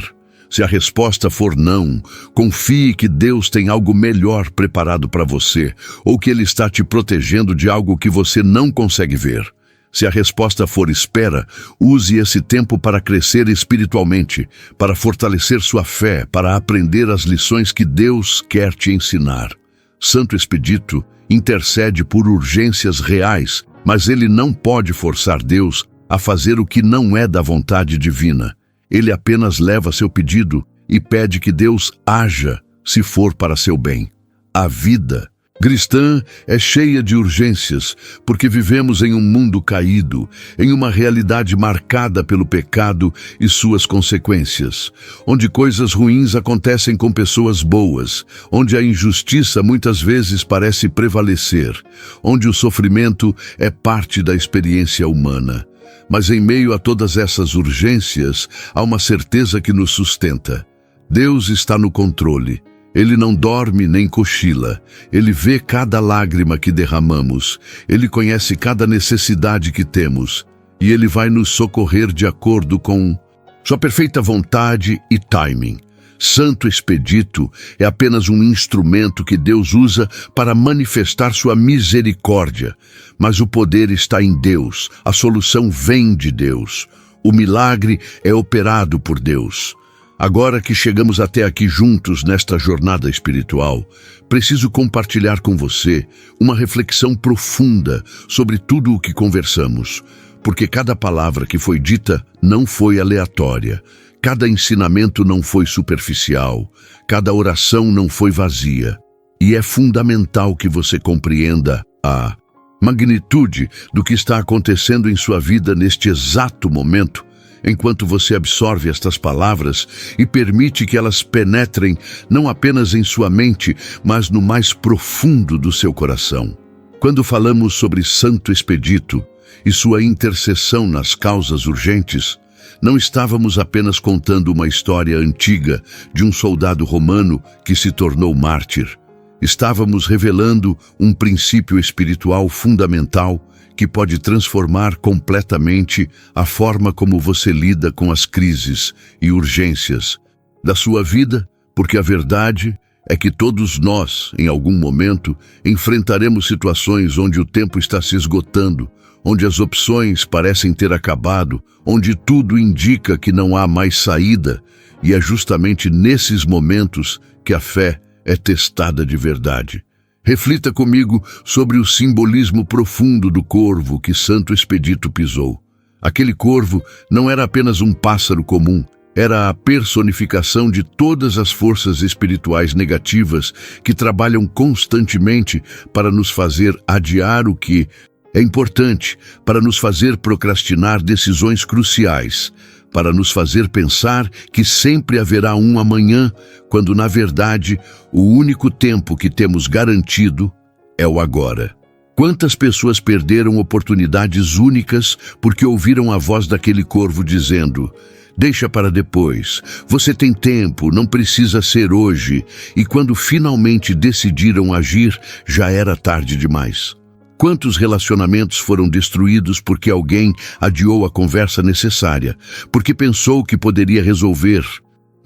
[SPEAKER 1] Se a resposta for não, confie que Deus tem algo melhor preparado para você ou que Ele está te protegendo de algo que você não consegue ver. Se a resposta for espera, use esse tempo para crescer espiritualmente, para fortalecer sua fé, para aprender as lições que Deus quer te ensinar. Santo Expedito intercede por urgências reais, mas ele não pode forçar Deus a fazer o que não é da vontade divina. Ele apenas leva seu pedido e pede que Deus haja, se for para seu bem. A vida cristã é cheia de urgências, porque vivemos em um mundo caído, em uma realidade marcada pelo pecado e suas consequências, onde coisas ruins acontecem com pessoas boas, onde a injustiça muitas vezes parece prevalecer, onde o sofrimento é parte da experiência humana. Mas em meio a todas essas urgências, há uma certeza que nos sustenta. Deus está no controle. Ele não dorme nem cochila. Ele vê cada lágrima que derramamos. Ele conhece cada necessidade que temos. E Ele vai nos socorrer de acordo com sua perfeita vontade e timing. Santo Expedito é apenas um instrumento que Deus usa para manifestar sua misericórdia. Mas o poder está em Deus. A solução vem de Deus. O milagre é operado por Deus. Agora que chegamos até aqui juntos nesta jornada espiritual, preciso compartilhar com você uma reflexão profunda sobre tudo o que conversamos, porque cada palavra que foi dita não foi aleatória, cada ensinamento não foi superficial, cada oração não foi vazia. E é fundamental que você compreenda a magnitude do que está acontecendo em sua vida neste exato momento, enquanto você absorve estas palavras e permite que elas penetrem não apenas em sua mente, mas no mais profundo do seu coração. Quando falamos sobre Santo Expedito e sua intercessão nas causas urgentes, não estávamos apenas contando uma história antiga de um soldado romano que se tornou mártir. Estávamos revelando um princípio espiritual fundamental que pode transformar completamente a forma como você lida com as crises e urgências da sua vida, porque a verdade é que todos nós, em algum momento, enfrentaremos situações onde o tempo está se esgotando, onde as opções parecem ter acabado, onde tudo indica que não há mais saída, e é justamente nesses momentos que a fé é testada de verdade. Reflita comigo sobre o simbolismo profundo do corvo que Santo Expedito pisou. Aquele corvo não era apenas um pássaro comum, era a personificação de todas as forças espirituais negativas que trabalham constantemente para nos fazer adiar o que é importante, para nos fazer procrastinar decisões cruciais, para nos fazer pensar que sempre haverá um amanhã, quando, na verdade, o único tempo que temos garantido é o agora. Quantas pessoas perderam oportunidades únicas porque ouviram a voz daquele corvo dizendo: Deixa para depois. Você tem tempo, não precisa ser hoje. E quando finalmente decidiram agir, já era tarde demais. Quantos relacionamentos foram destruídos porque alguém adiou a conversa necessária, porque pensou que poderia resolver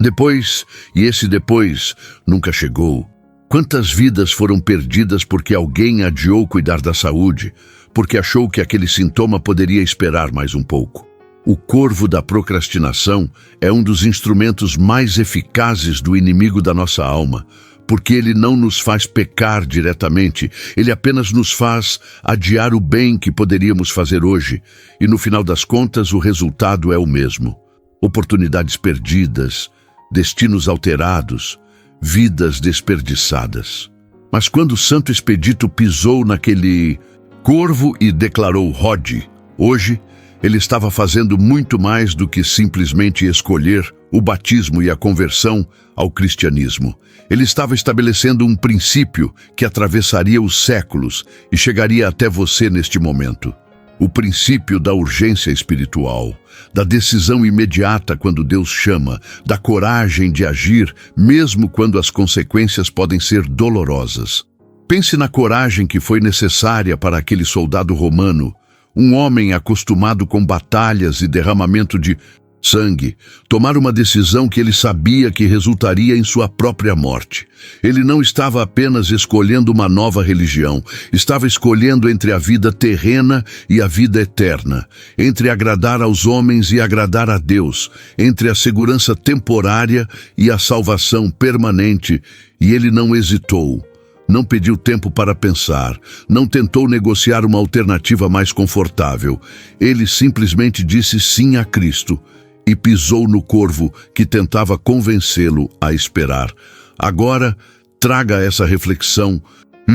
[SPEAKER 1] depois, e esse depois nunca chegou? Quantas vidas foram perdidas porque alguém adiou cuidar da saúde, porque achou que aquele sintoma poderia esperar mais um pouco? O corvo da procrastinação é um dos instrumentos mais eficazes do inimigo da nossa alma, porque ele não nos faz pecar diretamente, ele apenas nos faz adiar o bem que poderíamos fazer hoje, e no final das contas o resultado é o mesmo. Oportunidades perdidas, destinos alterados, vidas desperdiçadas. Mas quando o Santo Expedito pisou naquele corvo e declarou Rode, hoje, ele estava fazendo muito mais do que simplesmente escolher o batismo e a conversão ao cristianismo. Ele estava estabelecendo um princípio que atravessaria os séculos e chegaria até você neste momento. O princípio da urgência espiritual, da decisão imediata quando Deus chama, da coragem de agir, mesmo quando as consequências podem ser dolorosas. Pense na coragem que foi necessária para aquele soldado romano, um homem acostumado com batalhas e derramamento de sangue, tomar uma decisão que ele sabia que resultaria em sua própria morte. Ele não estava apenas escolhendo uma nova religião, estava escolhendo entre a vida terrena e a vida eterna, entre agradar aos homens e agradar a Deus, entre a segurança temporária e a salvação permanente, e ele não hesitou. Não pediu tempo para pensar, não tentou negociar uma alternativa mais confortável. Ele simplesmente disse sim a Cristo e pisou no corvo que tentava convencê-lo a esperar. Agora, traga essa reflexão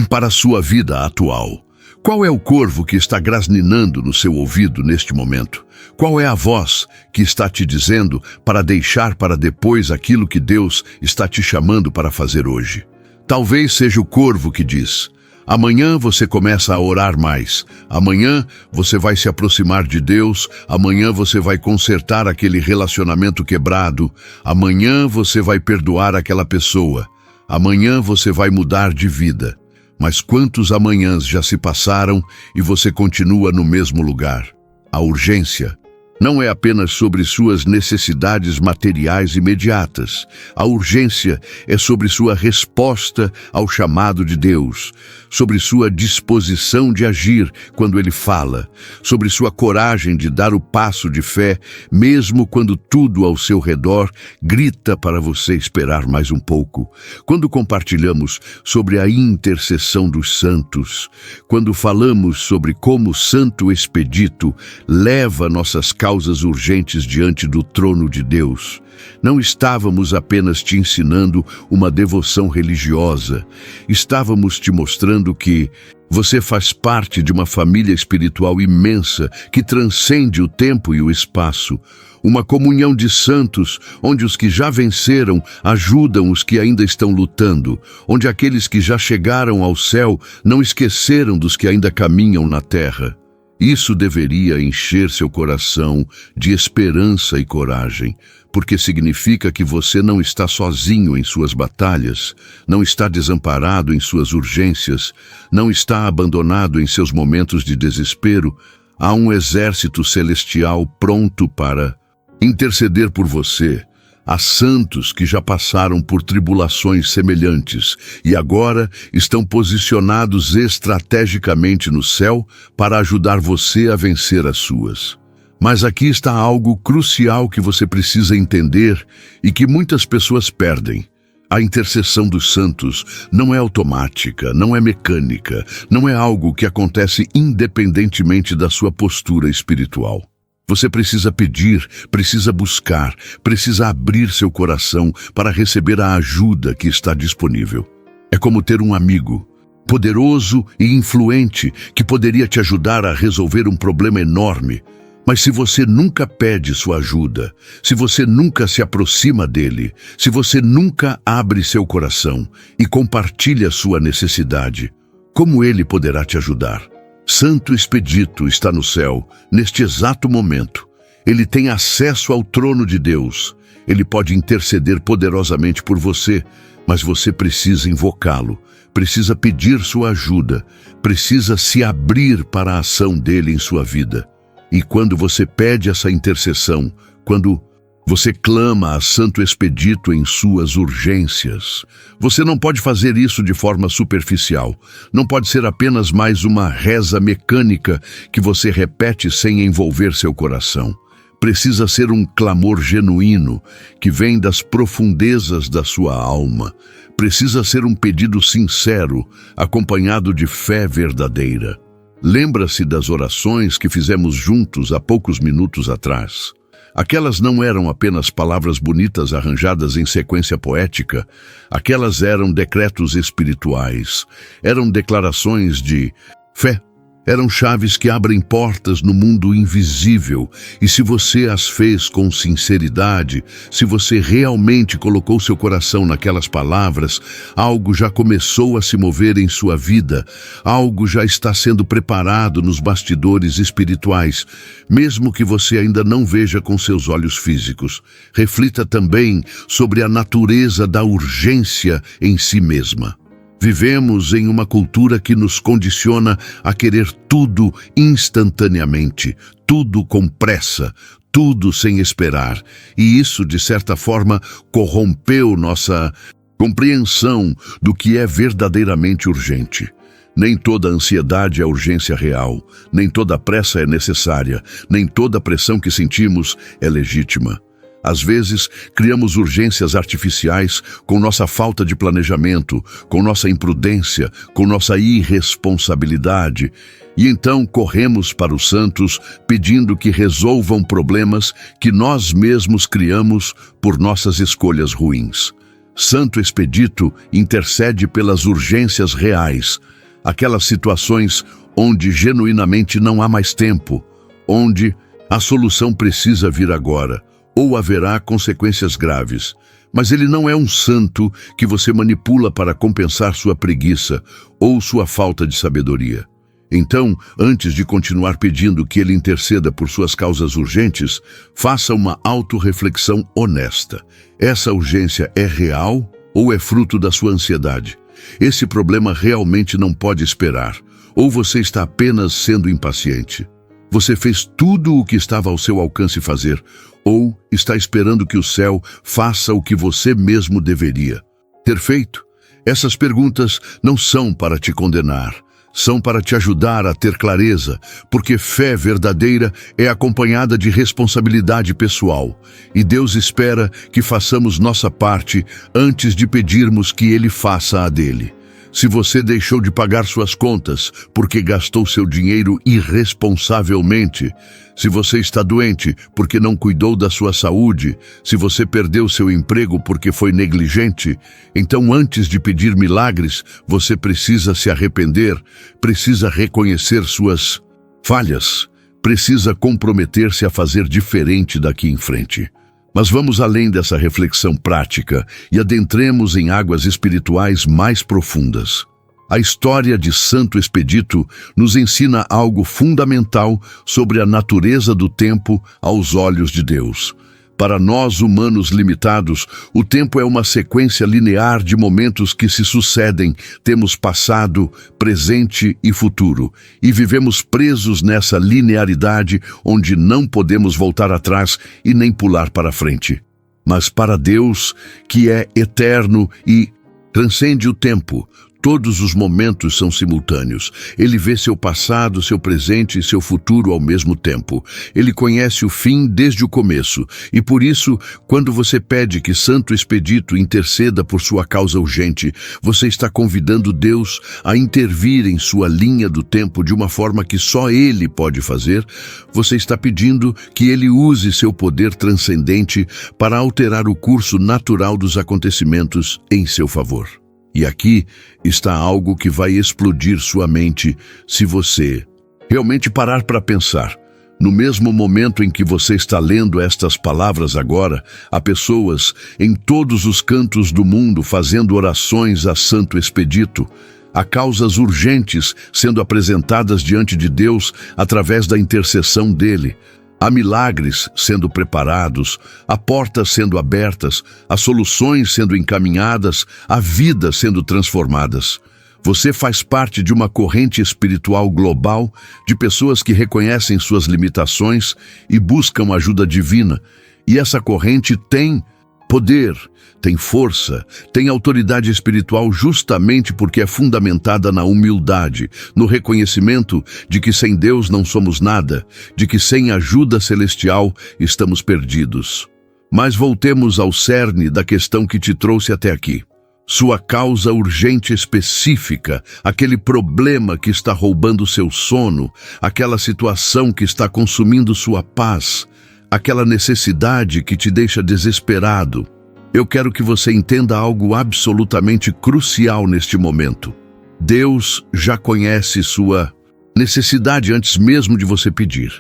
[SPEAKER 1] para a sua vida atual. Qual é o corvo que está grasninando no seu ouvido neste momento? Qual é a voz que está te dizendo para deixar para depois aquilo que Deus está te chamando para fazer hoje? Talvez seja o corvo que diz: amanhã você começa a orar mais, amanhã você vai se aproximar de Deus, amanhã você vai consertar aquele relacionamento quebrado, amanhã você vai perdoar aquela pessoa, amanhã você vai mudar de vida. Mas quantos amanhãs já se passaram e você continua no mesmo lugar? A urgência não é apenas sobre suas necessidades materiais imediatas. A urgência é sobre sua resposta ao chamado de Deus, sobre sua disposição de agir quando Ele fala, sobre sua coragem de dar o passo de fé, mesmo quando tudo ao seu redor grita para você esperar mais um pouco. Quando compartilhamos sobre a intercessão dos santos, quando falamos sobre como o Santo Expedito leva nossas causas urgentes diante do trono de Deus, não estávamos apenas te ensinando uma devoção religiosa, estávamos te mostrando que você faz parte de uma família espiritual imensa que transcende o tempo e o espaço, uma comunhão de santos onde os que já venceram ajudam os que ainda estão lutando, onde aqueles que já chegaram ao céu não esqueceram dos que ainda caminham na terra. Isso deveria encher seu coração de esperança e coragem, porque significa que você não está sozinho em suas batalhas, não está desamparado em suas urgências, não está abandonado em seus momentos de desespero. Há um exército celestial pronto para interceder por você. Há santos que já passaram por tribulações semelhantes e agora estão posicionados estrategicamente no céu para ajudar você a vencer as suas. Mas aqui está algo crucial que você precisa entender e que muitas pessoas perdem. A intercessão dos santos não é automática, não é mecânica, não é algo que acontece independentemente da sua postura espiritual. Você precisa pedir, precisa buscar, precisa abrir seu coração para receber a ajuda que está disponível. É como ter um amigo poderoso e influente que poderia te ajudar a resolver um problema enorme. Mas se você nunca pede sua ajuda, se você nunca se aproxima dele, se você nunca abre seu coração e compartilha sua necessidade, como ele poderá te ajudar? Santo Expedito está no céu, neste exato momento. Ele tem acesso ao trono de Deus. Ele pode interceder poderosamente por você, mas você precisa invocá-lo, precisa pedir sua ajuda, precisa se abrir para a ação dele em sua vida. E quando você pede essa intercessão, quando você clama a Santo Expedito em suas urgências, você não pode fazer isso de forma superficial. Não pode ser apenas mais uma reza mecânica que você repete sem envolver seu coração. Precisa ser um clamor genuíno que vem das profundezas da sua alma. Precisa ser um pedido sincero, acompanhado de fé verdadeira. Lembra-se das orações que fizemos juntos há poucos minutos atrás. Aquelas não eram apenas palavras bonitas arranjadas em sequência poética. Aquelas eram decretos espirituais. Eram declarações de fé. Eram chaves que abrem portas no mundo invisível. E se você as fez com sinceridade, se você realmente colocou seu coração naquelas palavras, algo já começou a se mover em sua vida. Algo já está sendo preparado nos bastidores espirituais, mesmo que você ainda não veja com seus olhos físicos. Reflita também sobre a natureza da urgência em si mesma. Vivemos em uma cultura que nos condiciona a querer tudo instantaneamente, tudo com pressa, tudo sem esperar. E isso, de certa forma, corrompeu nossa compreensão do que é verdadeiramente urgente. Nem toda ansiedade é urgência real, nem toda pressa é necessária, nem toda pressão que sentimos é legítima. Às vezes, criamos urgências artificiais com nossa falta de planejamento, com nossa imprudência, com nossa irresponsabilidade. E então corremos para os santos pedindo que resolvam problemas que nós mesmos criamos por nossas escolhas ruins. Santo Expedito intercede pelas urgências reais, aquelas situações onde genuinamente não há mais tempo, onde a solução precisa vir agora, ou haverá consequências graves. Mas ele não é um santo que você manipula para compensar sua preguiça ou sua falta de sabedoria. Então, antes de continuar pedindo que ele interceda por suas causas urgentes, faça uma autorreflexão honesta. Essa urgência é real ou é fruto da sua ansiedade? Esse problema realmente não pode esperar, ou você está apenas sendo impaciente? Você fez tudo o que estava ao seu alcance fazer, ou está esperando que o céu faça o que você mesmo deveria ter feito? Essas perguntas não são para te condenar, são para te ajudar a ter clareza, porque fé verdadeira é acompanhada de responsabilidade pessoal, e Deus espera que façamos nossa parte antes de pedirmos que Ele faça a dele. Se você deixou de pagar suas contas porque gastou seu dinheiro irresponsavelmente, se você está doente porque não cuidou da sua saúde, se você perdeu seu emprego porque foi negligente, então antes de pedir milagres, você precisa se arrepender, precisa reconhecer suas falhas, precisa comprometer-se a fazer diferente daqui em frente. Mas vamos além dessa reflexão prática e adentremos em águas espirituais mais profundas. A história de Santo Expedito nos ensina algo fundamental sobre a natureza do tempo aos olhos de Deus. Para nós, humanos limitados, o tempo é uma sequência linear de momentos que se sucedem. Temos passado, presente e futuro, e vivemos presos nessa linearidade onde não podemos voltar atrás e nem pular para frente. Mas para Deus, que é eterno e transcende o tempo, todos os momentos são simultâneos. Ele vê seu passado, seu presente e seu futuro ao mesmo tempo. Ele conhece o fim desde o começo. E por isso, quando você pede que Santo Expedito interceda por sua causa urgente, você está convidando Deus a intervir em sua linha do tempo de uma forma que só Ele pode fazer. Você está pedindo que Ele use seu poder transcendente para alterar o curso natural dos acontecimentos em seu favor. E aqui está algo que vai explodir sua mente se você realmente parar para pensar. No mesmo momento em que você está lendo estas palavras agora, há pessoas em todos os cantos do mundo fazendo orações a Santo Expedito. Há causas urgentes sendo apresentadas diante de Deus através da intercessão dele. Há milagres sendo preparados, há portas sendo abertas, há soluções sendo encaminhadas, há vidas sendo transformadas. Você faz parte de uma corrente espiritual global de pessoas que reconhecem suas limitações e buscam ajuda divina. E essa corrente tem poder, tem força, tem autoridade espiritual justamente porque é fundamentada na humildade, no reconhecimento de que sem Deus não somos nada, de que sem ajuda celestial estamos perdidos. Mas voltemos ao cerne da questão que te trouxe até aqui. Sua causa urgente específica, aquele problema que está roubando seu sono, aquela situação que está consumindo sua paz, aquela necessidade que te deixa desesperado. Eu quero que você entenda algo absolutamente crucial neste momento. Deus já conhece sua necessidade antes mesmo de você pedir.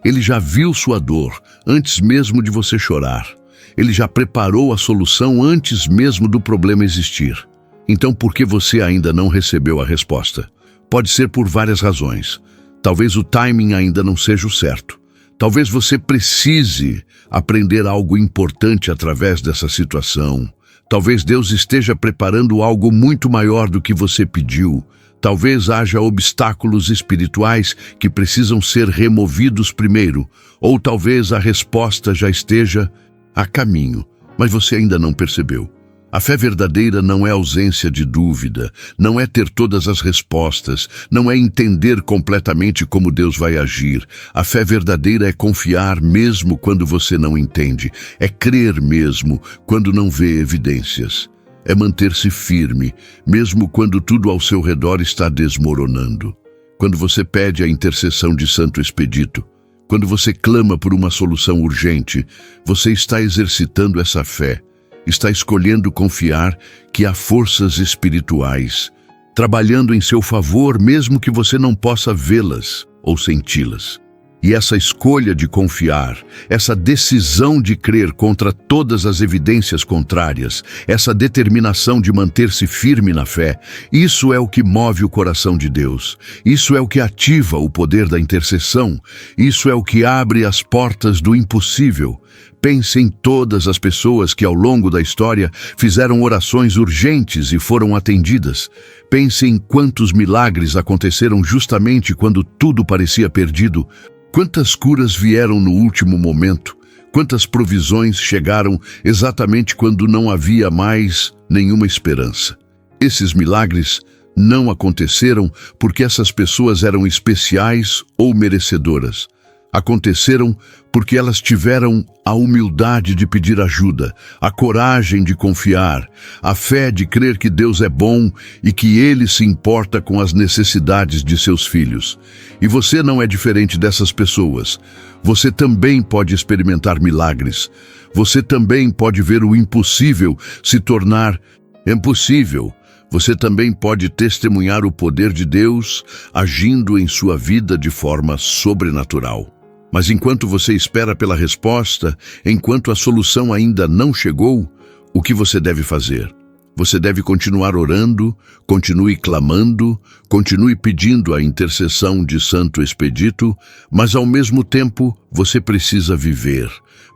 [SPEAKER 1] Ele já viu sua dor antes mesmo de você chorar. Ele já preparou a solução antes mesmo do problema existir. Então, por que você ainda não recebeu a resposta? Pode ser por várias razões. Talvez o timing ainda não seja o certo. Talvez você precise aprender algo importante através dessa situação. Talvez Deus esteja preparando algo muito maior do que você pediu. Talvez haja obstáculos espirituais que precisam ser removidos primeiro. Ou talvez a resposta já esteja a caminho, mas você ainda não percebeu. A fé verdadeira não é ausência de dúvida, não é ter todas as respostas, não é entender completamente como Deus vai agir. A fé verdadeira é confiar mesmo quando você não entende, é crer mesmo quando não vê evidências. É manter-se firme, mesmo quando tudo ao seu redor está desmoronando. Quando você pede a intercessão de Santo Expedito, quando você clama por uma solução urgente, você está exercitando essa fé. Está escolhendo confiar que há forças espirituais trabalhando em seu favor, mesmo que você não possa vê-las ou senti-las. E essa escolha de confiar, essa decisão de crer contra todas as evidências contrárias, essa determinação de manter-se firme na fé, isso é o que move o coração de Deus. Isso é o que ativa o poder da intercessão. Isso é o que abre as portas do impossível. Pense em todas as pessoas que ao longo da história fizeram orações urgentes e foram atendidas. Pense em quantos milagres aconteceram justamente quando tudo parecia perdido. Quantas curas vieram no último momento? Quantas provisões chegaram exatamente quando não havia mais nenhuma esperança? Esses milagres não aconteceram porque essas pessoas eram especiais ou merecedoras. Aconteceram porque elas tiveram a humildade de pedir ajuda, a coragem de confiar, a fé de crer que Deus é bom e que Ele se importa com as necessidades de seus filhos. E você não é diferente dessas pessoas. Você também pode experimentar milagres. Você também pode ver o impossível se tornar impossível. Você também pode testemunhar o poder de Deus agindo em sua vida de forma sobrenatural. Mas enquanto você espera pela resposta, enquanto a solução ainda não chegou, o que você deve fazer? Você deve continuar orando, continue clamando, continue pedindo a intercessão de Santo Expedito, mas ao mesmo tempo você precisa viver,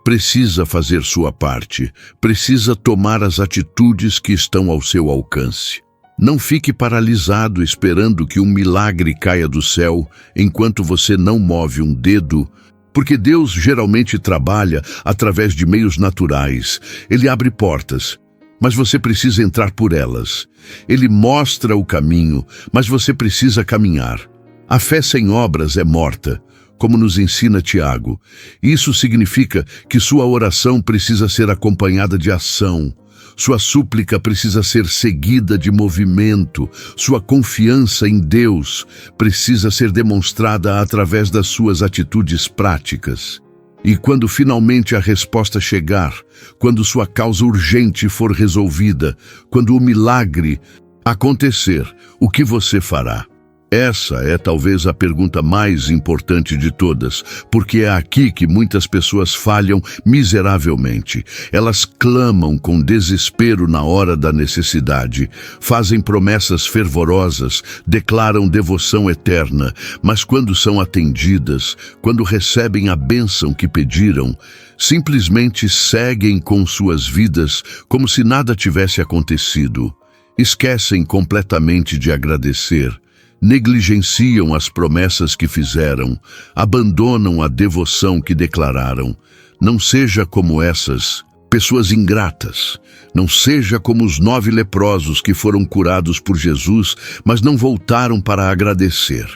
[SPEAKER 1] precisa fazer sua parte, precisa tomar as atitudes que estão ao seu alcance. Não fique paralisado esperando que um milagre caia do céu enquanto você não move um dedo, porque Deus geralmente trabalha através de meios naturais. Ele abre portas, mas você precisa entrar por elas. Ele mostra o caminho, mas você precisa caminhar. A fé sem obras é morta, como nos ensina Tiago. Isso significa que sua oração precisa ser acompanhada de ação. Sua súplica precisa ser seguida de movimento. Sua confiança em Deus precisa ser demonstrada através das suas atitudes práticas. E quando finalmente a resposta chegar, quando sua causa urgente for resolvida, quando o milagre acontecer, o que você fará? Essa é talvez a pergunta mais importante de todas, porque é aqui que muitas pessoas falham miseravelmente. Elas clamam com desespero na hora da necessidade, fazem promessas fervorosas, declaram devoção eterna, mas quando são atendidas, quando recebem a bênção que pediram, simplesmente seguem com suas vidas como se nada tivesse acontecido. Esquecem completamente de agradecer. Negligenciam as promessas que fizeram, abandonam a devoção que declararam. Não seja como essas pessoas ingratas. Não seja como os 9 leprosos que foram curados por Jesus, mas não voltaram para agradecer.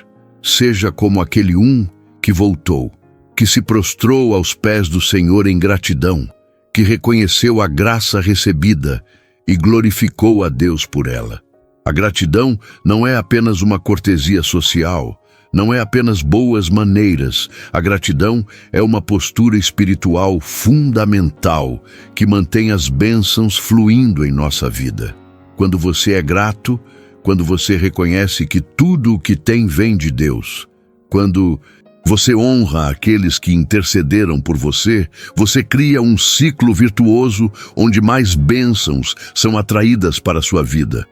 [SPEAKER 1] Seja como aquele que voltou, que se prostrou aos pés do Senhor em gratidão, que reconheceu a graça recebida e glorificou a Deus por ela. A gratidão não é apenas uma cortesia social, não é apenas boas maneiras. A gratidão é uma postura espiritual fundamental que mantém as bênçãos fluindo em nossa vida. Quando você é grato, quando você reconhece que tudo o que tem vem de Deus, quando você honra aqueles que intercederam por você, você cria um ciclo virtuoso onde mais bênçãos são atraídas para a sua vida.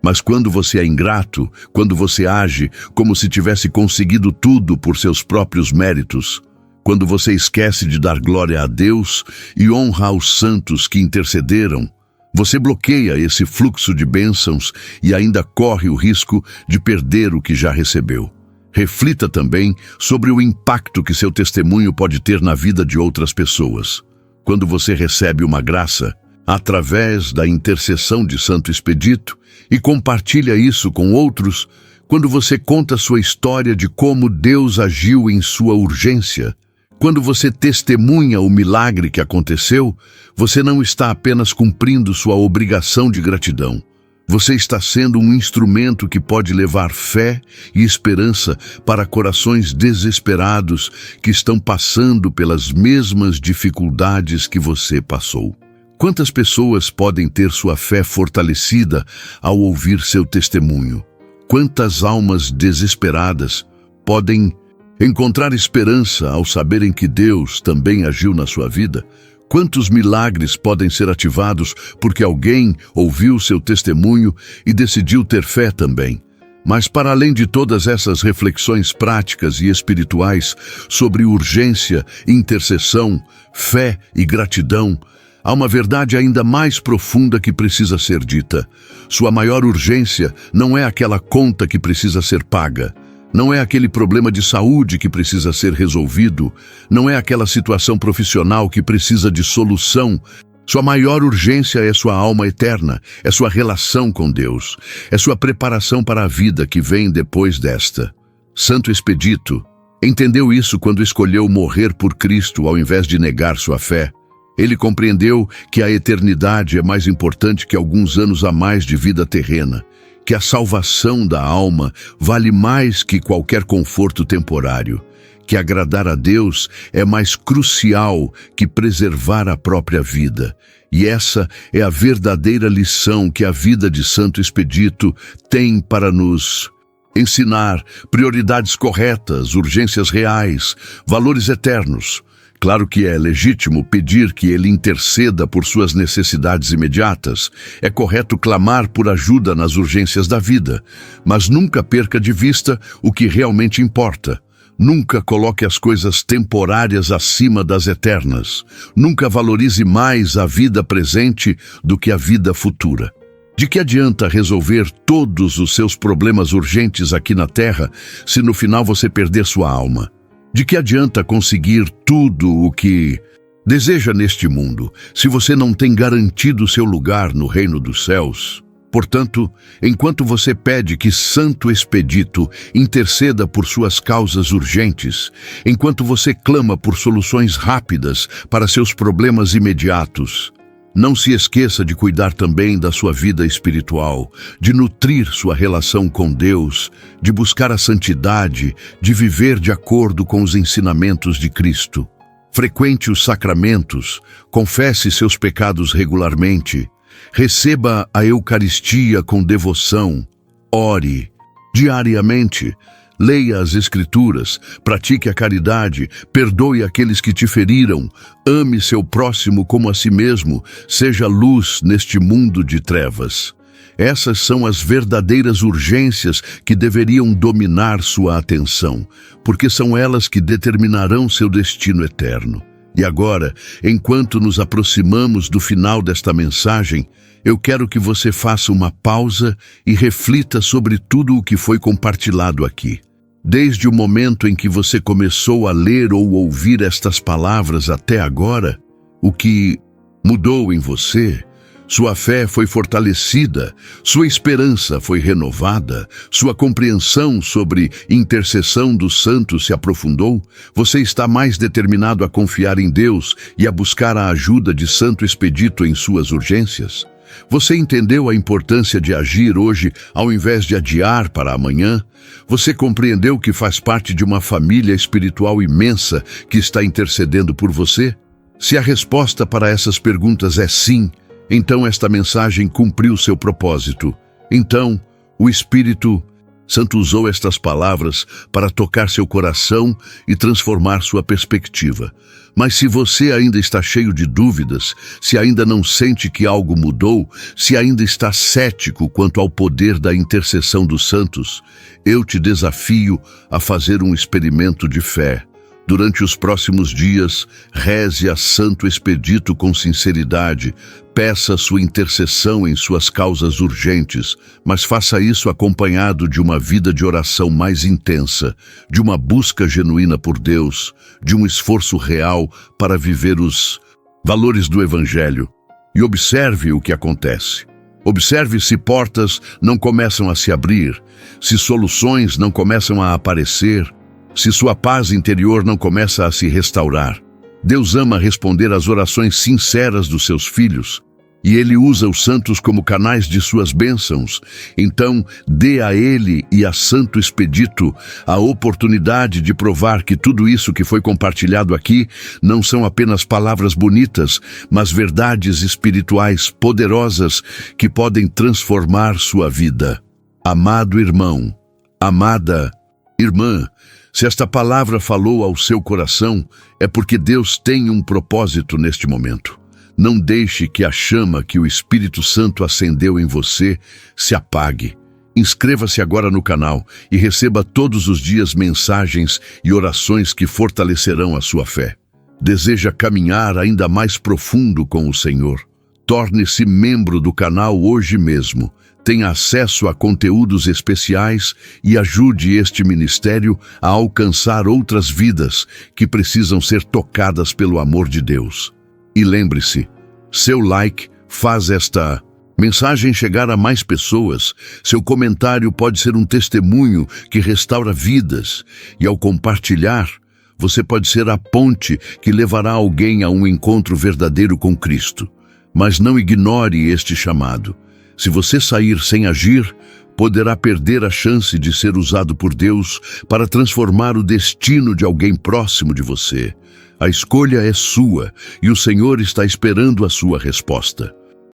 [SPEAKER 1] Mas quando você é ingrato, quando você age como se tivesse conseguido tudo por seus próprios méritos, quando você esquece de dar glória a Deus e honra aos santos que intercederam, você bloqueia esse fluxo de bênçãos e ainda corre o risco de perder o que já recebeu. Reflita também sobre o impacto que seu testemunho pode ter na vida de outras pessoas. Quando você recebe uma graça, através da intercessão de Santo Expedito, e compartilha isso com outros, quando você conta sua história de como Deus agiu em sua urgência, quando você testemunha o milagre que aconteceu, você não está apenas cumprindo sua obrigação de gratidão. Você está sendo um instrumento que pode levar fé e esperança para corações desesperados que estão passando pelas mesmas dificuldades que você passou. Quantas pessoas podem ter sua fé fortalecida ao ouvir seu testemunho? Quantas almas desesperadas podem encontrar esperança ao saberem que Deus também agiu na sua vida? Quantos milagres podem ser ativados porque alguém ouviu seu testemunho e decidiu ter fé também? Mas para além de todas essas reflexões práticas e espirituais sobre urgência, intercessão, fé e gratidão, há uma verdade ainda mais profunda que precisa ser dita. Sua maior urgência não é aquela conta que precisa ser paga, não é aquele problema de saúde que precisa ser resolvido, não é aquela situação profissional que precisa de solução. Sua maior urgência é sua alma eterna, é sua relação com Deus, é sua preparação para a vida que vem depois desta. Santo Expedito entendeu isso quando escolheu morrer por Cristo ao invés de negar sua fé. Ele compreendeu que a eternidade é mais importante que alguns anos a mais de vida terrena, que a salvação da alma vale mais que qualquer conforto temporário, que agradar a Deus é mais crucial que preservar a própria vida. E essa é a verdadeira lição que a vida de Santo Expedito tem para nos ensinar: prioridades corretas, urgências reais, valores eternos. Claro que é legítimo pedir que ele interceda por suas necessidades imediatas. É correto clamar por ajuda nas urgências da vida. Mas nunca perca de vista o que realmente importa. Nunca coloque as coisas temporárias acima das eternas. Nunca valorize mais a vida presente do que a vida futura. De que adianta resolver todos os seus problemas urgentes aqui na Terra se no final você perder sua alma? De que adianta conseguir tudo o que deseja neste mundo, se você não tem garantido seu lugar no reino dos céus? Portanto, enquanto você pede que Santo Expedito interceda por suas causas urgentes, enquanto você clama por soluções rápidas para seus problemas imediatos, não se esqueça de cuidar também da sua vida espiritual, de nutrir sua relação com Deus, de buscar a santidade, de viver de acordo com os ensinamentos de Cristo. Frequente os sacramentos, confesse seus pecados regularmente, receba a Eucaristia com devoção, ore, Diariamente, leia as Escrituras, pratique a caridade, perdoe aqueles que te feriram, ame seu próximo como a si mesmo, seja luz neste mundo de trevas. Essas são as verdadeiras urgências que deveriam dominar sua atenção, porque são elas que determinarão seu destino eterno. E agora, enquanto nos aproximamos do final desta mensagem, eu quero que você faça uma pausa e reflita sobre tudo o que foi compartilhado aqui. Desde o momento em que você começou a ler ou ouvir estas palavras até agora, o que mudou em você? Sua fé foi fortalecida, sua esperança foi renovada, sua compreensão sobre intercessão dos santos se aprofundou, você está mais determinado a confiar em Deus e a buscar a ajuda de Santo Expedito em suas urgências? Você entendeu a importância de agir hoje ao invés de adiar para amanhã? Você compreendeu que faz parte de uma família espiritual imensa que está intercedendo por você? Se a resposta para essas perguntas é sim, então esta mensagem cumpriu seu propósito. Então, o Espírito Santo usou estas palavras para tocar seu coração e transformar sua perspectiva. Mas se você ainda está cheio de dúvidas, se ainda não sente que algo mudou, se ainda está cético quanto ao poder da intercessão dos santos, eu te desafio a fazer um experimento de fé. Durante os próximos dias, reze a Santo Expedito com sinceridade, peça sua intercessão em suas causas urgentes, mas faça isso acompanhado de uma vida de oração mais intensa, de uma busca genuína por Deus, de um esforço real para viver os valores do Evangelho. E observe o que acontece. Observe se portas não começam a se abrir, se soluções não começam a aparecer, se sua paz interior não começa a se restaurar. Deus ama responder às orações sinceras dos seus filhos, e Ele usa os santos como canais de suas bênçãos. Então, dê a Ele e a Santo Expedito a oportunidade de provar que tudo isso que foi compartilhado aqui não são apenas palavras bonitas, mas verdades espirituais poderosas que podem transformar sua vida. Amado irmão, amada irmã, se esta palavra falou ao seu coração, é porque Deus tem um propósito neste momento. Não deixe que a chama que o Espírito Santo acendeu em você se apague. Inscreva-se agora no canal e receba todos os dias mensagens e orações que fortalecerão a sua fé. Deseja caminhar ainda mais profundo com o Senhor? Torne-se membro do canal hoje mesmo. Tenha acesso a conteúdos especiais e ajude este ministério a alcançar outras vidas que precisam ser tocadas pelo amor de Deus. E lembre-se, seu like faz esta mensagem chegar a mais pessoas, seu comentário pode ser um testemunho que restaura vidas, e ao compartilhar, você pode ser a ponte que levará alguém a um encontro verdadeiro com Cristo. Mas não ignore este chamado. Se você sair sem agir, poderá perder a chance de ser usado por Deus para transformar o destino de alguém próximo de você. A escolha é sua e o Senhor está esperando a sua resposta.